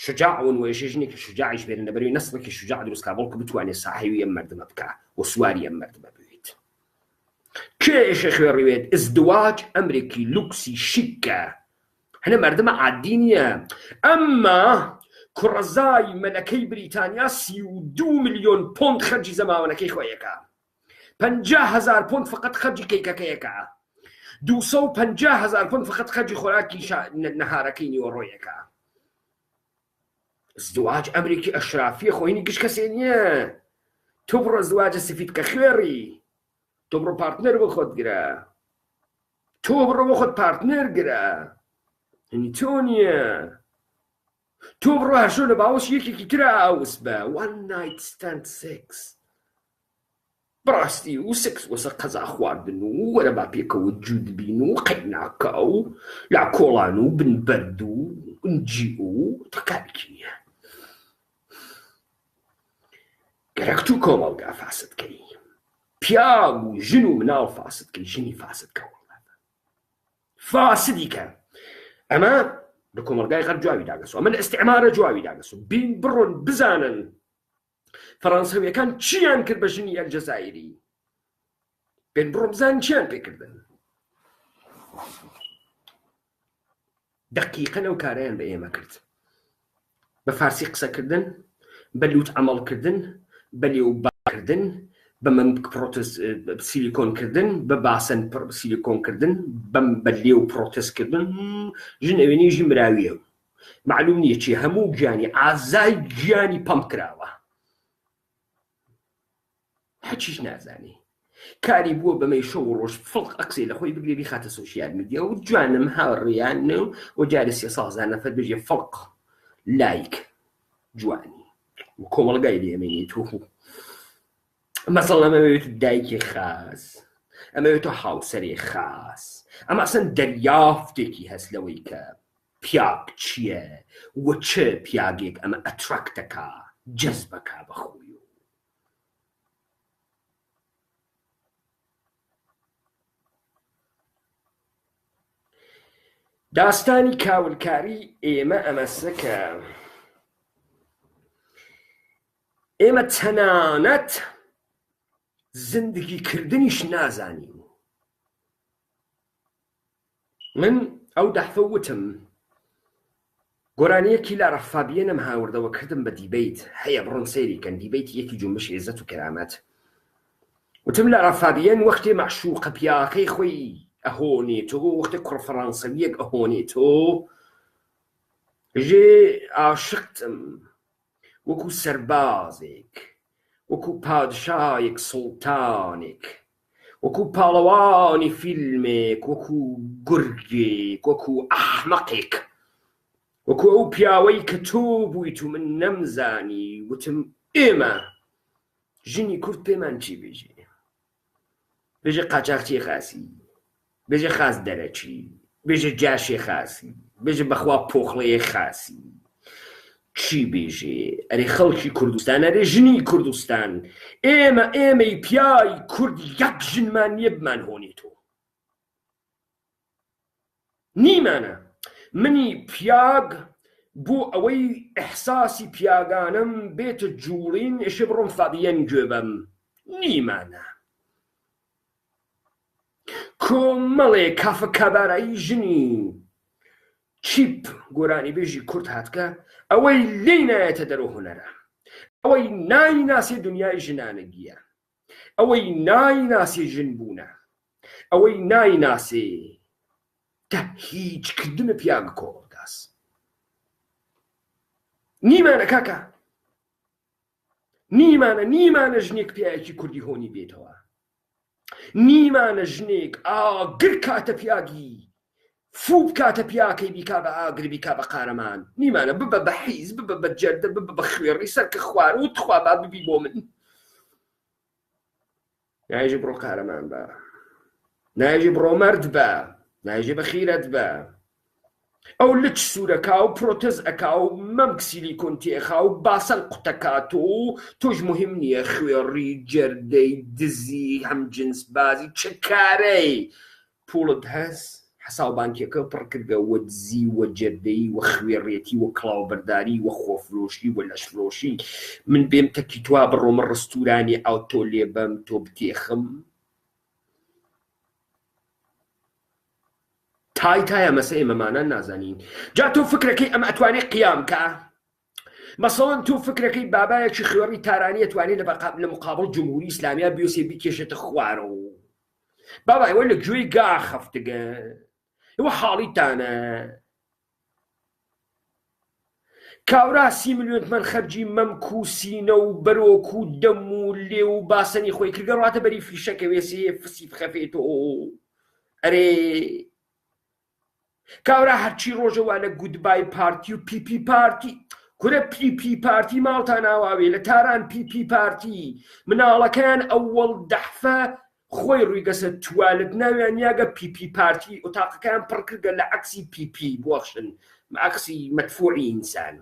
شجاعون و ێژێژنێکی شجاعیش بێنن لەبەرەوەی نەسڵێکی شجاع دروستکا بەڵکو بتوانێت ساحەوی ئەم مەردمە بکە و سواری ئەم مەردمە بوێت. کێ ئێشە خوێڕیوێت؟ ئزدواج ئەمرێکی لوکسی شیکە، هەنە مەردمە عادی نییە. ئەمما کوڕەزای مەلەکەی بریتانیا 32 ملیۆن پۆند خەرجی زەماوەنەکەی خۆیەکە، 50,000 پۆند فقط خەرجی کەیکەکەیەکە، 250,000 پۆند فقط خەرجی خۆراکی نەهارەکەی نیوەڕۆیەکە. زدواج ئەمریکی ئەشرافیە خۆینی گشت کەسێ نییە. تۆ بڕۆ زدواجە سفیدکە خوێڕی، تۆ بڕۆ پارتنەر بۆ خۆت گرە، تۆ بڕۆ بۆ خۆت پارتنەر گرە، هەنی تۆ نییە. تۆ بڕۆ هەرشۆ لە باوەش یەکێکی ترە ئاوس بە one night stand sex بڕاستی و سکس وەسە قەزا خواردن و وەرە با پێکەوە جوود بین و قەیناکە و لا کۆڵان و بنبەرد و ئنجی و تەکارێکی نییە. گەرەک تو کۆمەڵگا فاسدکەی، پیاو و ژن و مناڵ فاسدکەی، ژنی فاسدکە فاسدی کە. ئەمە لە کۆمەلگای غەرب جواوی داگەسەوە، ئەمە لە ئیستیعمارە جواوی داگەسەوە. بین بڕۆن بزانن فەڕەنساویەکان چیان کرد بە ژنی ئەلجەزایری، بین بڕۆ بزانن چیان پێکردن. دەقیقەن ئەو کارەیان بە ئێمە کرد، بە فارسی قسەکردن، بە لوت عەمەڵکردن، بە لێوباکردن، بە مەمک سیلیکۆنکردن، بە باسەن سیلیکۆنکردن، بە لێو پرۆتستکردن. ژن ئەوێنەی ژی مراویە و معلوم نییە چی هەموو گیانی ئازای گیانی پەمپ کراوە، هەچیش نازانی. کاری بووە بەمەی شەو و ڕۆژ فڵق ئەکسێ لە خۆی بگرێ بیخاتە سۆشیال میدیا و جوانم هاوڕێیان و جارە 3 ساڵ نەفەر بێژێ فڵق لایک جوانی و کۆمەڵگای لێمەینێت و مەسەڵ ئەمەوێت دایکی خاس، ئەمەوێتە هاوسەرێ خاس، ئەمە ئەسەن دەریافتێکی هەست لەوەی کە پیاک چییە و چ پیاگێک ئەمە ئەتراکتەکە جەزبەکە بەخۆی. داستانی کاولکاری ئێمە ئەمەسە کە ئێمە تەنانەت زندگی کردنیش نازانین. من ئەو دەحفە وتم گۆرانیەکی لە ڕەفابیەنم هاوردەوە کردم بە دیبیت، هەیە بڕۆن سەیریکەن، دیبیت یەکی جومش عێزەت و کەرامەت. وتم لە ڕەفابیەن وەختێ مەعشوقە پیاکەی خۆی ئەهۆنێتەوە، وەختێ کوڕ فەڕەنسەویەک ئەهۆنێتەوە، ژێ عاشقتم وەکو سەربازێک، وەکو پادشایەک سوڵتانێک، وەکو پاڵەوانی فیلمێک، وەکو گورگێک، وەکو ئەحمەقێک، وەکو ئەو پیاوەی کە تۆ بوویت و من نەمزانی. وتم ئێمە ژنی کورد پێمان چی بێژێ؟ بێژێ قاچاقچی خاسی، بێژێ خاس دەرەچی، بێژێ جاشێ خاسی، بێژە بەخوا پۆخڵەیە خاسی چی بێژێ ئەرێ خەڵکی کوردستان ئەرێ ژنی کوردستان ئێمەی پیای کورد یەک ژنمان نییە بمان هۆنێتەوە نیمانە منی پیاگ بۆ ئەوەی ئەحساسی پیاگانم بێتە جوڵین ئێشە بڕۆم فادیەن گوێ بەم نیمانە کۆمەڵێ کافە کابارایی ژنی چیپ گۆرانی بێژی کورد هاتکە ئەوەی لێی نایەتە دەرەوە هونەرە ئەوەی نایناسێ دنیای ژنانەگیە ئەوەی نایناسێ ژن بوونە ئەوەی نایناسێ تا هیچکردنە پیاگە کۆڵداس نیمانە کاکە نیمانە ژنێک پیاەکی کوردی هۆنی بێتەوە نیمانە ژنێک ئاگر کاتە پیاگی فوو بکاتە پیاکەی بیکا بە ئاگر بیکا بە قارەمان نیمانە ببە بە حیز ببە بە جەردە ببە بە خوێڕی سەرکە خوار و تخوا با ببی بۆ من نایژێ بڕۆ قارەمان بە نایژێ بڕۆ مەرد بە نایژێ بە خیرەت بە ئەو لچ سوورەکا و پرۆتز ئەکا و مەمک سیلیکۆن تێخا و باسەل قوتەکات و تۆش مهم نییە خوێڕی جەردەی دزی هەم جنس بازی چ کارەی پوڵت هەست حساو بانکیەکە پڕ کردە وە دزی وە جەردەی وە خوێڕێتی وە کڵاوبەرداری وە خۆفرۆشی وە لەشفرۆشی من بێم تەکی توا بڕۆمە ڕستورانی ئەو تۆ لێ بەم تۆ بتێخم تایە مەسە ئێمەمانە نازانین جا تۆ فکرەکەی ئەمە ئەتوانێت قیام کە مەسەڵەن تۆ فکرەکەی بابایەکی خوێڕی تارانی ئەتوانێت لە مقابڵ جمهوری ئیسلامیە بیۆسێ بیکێشێتە خوارەوە بابای وە لە گوێی گا خەفتگە ئەوە حاڵیتانە کاورا 30 ملیۆن من خەرجی مەمک و سینە و بەرۆک و دەم و لێ و باسەنی خۆی کردگە ڕاتە بەری فیشەکە وێسێ فسی بخەفێتەوە ئەرێ کاورا هەرچی ڕۆژەوانە گودبای پارتی و پیپی پارتی کورە پیپی پارتی ماڵتان ناواوێ لە تاران پیپی پارتی مناڵەکان ئەوەڵ دەحفە خۆی ڕوویگەسە توالت ناویان یاگە پیپی پارتی ئۆتاقەکان پڕ کردگە لە عەکسی پیپی بۆخشن عەکسی مەدفوعی ئینسان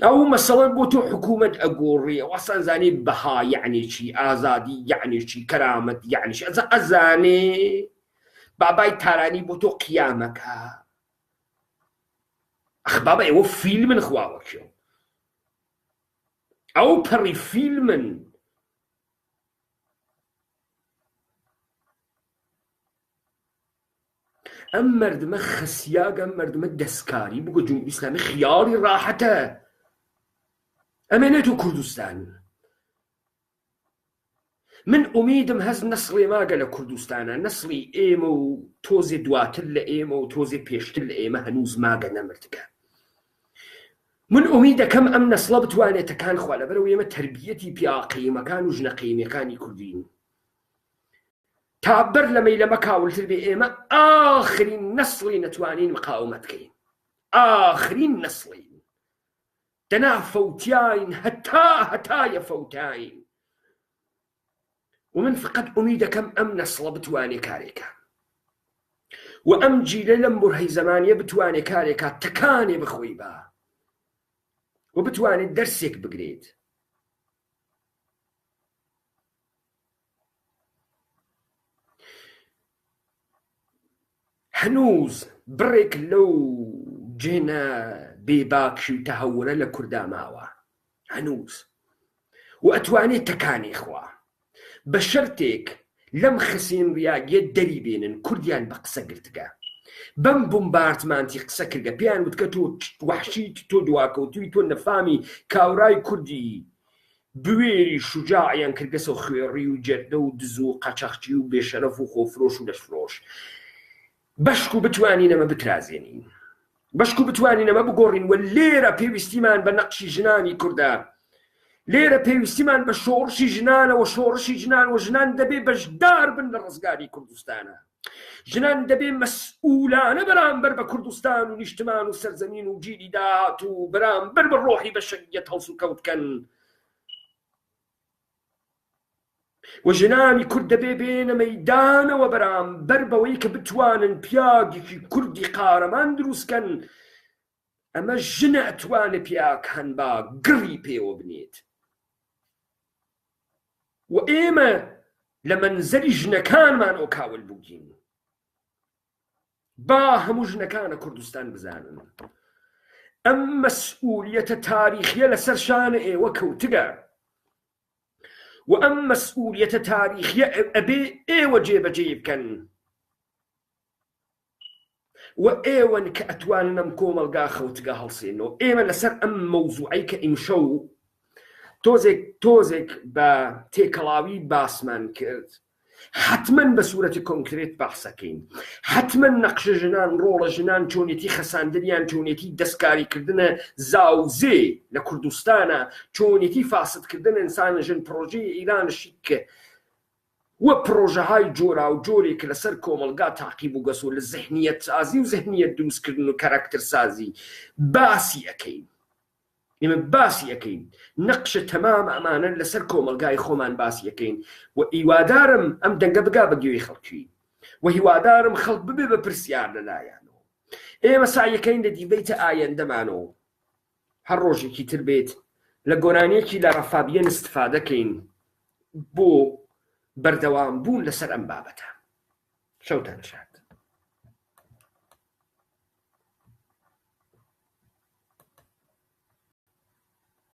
ئەو مەسەڵەن بۆ تۆ حکوومەت ئەگۆڕێ وەسان زانێ بەها یعنی چی ئازادی یعنی چی کەرامەت یعنی چی ئەزانێ بابای تارانی بۆ تۆ قیامەکە ئەخ بابا ئێوە فیلمن خواوەکێ ئەو پەڕی فیلمن ئەم مەردمە خەسیاگ ئەم مەردمە دەستکاری بگە جمهوری ئیسلامی خیاڵی ڕاحەتە ئەمێنێتۆ کوردستان من ئومیدم هەز نەسڵێ ماگە لە کوردستانە نەسڵی ئێمە و تۆزێ دواتر لە ئێمە و تۆزێ پێشتر لە ئێمە هەنووز ماگە نەمردگە من ئومید دەکەم ئەم نەسڵە بتوانێتەکان خوا لەبەرەوە ئێمە تەربیەتی پیاقیمەکان و ژنە قیمەکانی کوردین تا بەر لە مەیلەمە کاولتر بێ ئێمە ئاخرین نەسڵی نەتوانین مقاومەت بکەین ئاخرین نەسڵین دەنا فەوتیاین هەتایە فەوتاین ومن فقط ئومید دەکەم ئەم نەسڵە بتوانێ کارێکە و ئەم جیلە لەم بورهەی زەمانیە بتوانێ کارێکە تەکانێ بخۆی بە و بتوانێت دەرسێک بگرێت هەنووز بڕێک لەو جێنە بێباکی و تەهەورە لە کووردا ماوە هەنووز و ئەتوانێت تەکانێ خوا بە شەرتێک لەم خسێنڕیاگیە دەری بێنن کوردیان بە قسە گرتگە بەم بمبارتمانتی قسە کردگە پێیان وتکە تۆ وەحشیت تۆ دواکەوتوی تۆ نەفامی کاورای کوردی بوێری شوجاعیان کردگەسە و خوێڕی و جەردە و دز و قەچەخچی و بێشەرەف و خۆفرۆش و لەشفرۆش بەشک و بتوانین ئەمە بترازێنین بەشک و بتوانین ئەمە بگۆڕین و لێرە پێویستیمان بە نەقشی ژنانی کوردە لێرە پێویستیمان بە شۆڕشی ژنانەوە شۆڕشی ژنان و ژنان دەبێ بەشدار بن لە ڕزگاری کوردستانە ژنان دەبێ مەسئولانە بەرامبەر بە کوردستان و نیشتمان و سەرزەمین و گیری داهات و بەرامبەر بە ڕۆحی بەشەریەت هەڵس و کەوتکەن و ژنانی کورد دەبێ بێنە مەیدانەوە بەرامبەر بەوەی کە بتوانن پیاگێکی کوردی قارەمان دروستکەن. ئەمە ژنە ئەتوانێ پیاک هەنبا گڕی پێوە بنێت. و ئێمە لە مەنزەری ژنەکانمان ئەو کاول بووگین. با هەموو ژنەکانە کوردستان بزانن ئەم مەسئولیەتە تاریخیە لەسەر شانە ئێوە کەوتگە، و ئەم مەسئولیەتە تاریخیە ئەبێ ئێوە جێبەجێ بکەن، و ئێوەن کە ئەتوانن ئەم کۆمەلگا خەوتگە هەڵسێنەوە. ئێمە لەسەر ئەم مەوزوعەی کە ئیمشەو تۆزێک بە تێکەڵاوی باسمان کرد، حتمما بە سوورەتی کۆنکرێت باسەکەین، حتمما نەقشە ژنان، ڕۆڵە ژنان، چۆنێتی خەساندنیان، چۆنێتی دەستکاریکردنە زاوزێ لە کوردستانە، چۆنێتی فاسدکردن ئینسانە ژن، پرۆژەی ئیرانشی کە وە پرۆژەهای جۆرا و جۆرێک لەسەر کۆمەلگا تاقیب و گەسۆ لە زەهنیەت سازی و زەهنیەت دروستکردن و کاراکتەر سازی باسی ئەەکەین. ئێمە باسی ئەەکەین، نەقشە تەمام ئەمانە لەسەر کۆمەلگای خۆمان باسی ئەەکەین، و ئیوادارم ئەم دەنگە بگا بە گوێی خەڵکی، و هیوادارم خەڵک ببێ بە پرسیار لەلایەنەوە. ئێمە سایەکەین لە دیڤیتە ئایەندەمانەوە هەر ڕۆژێکی تر بێت لە گۆرانیەکی لە ڕەفابیەن استفادەکەین بۆ بەردەوام بوون لەسەر ئەم بابەتە. شەوتان شاد.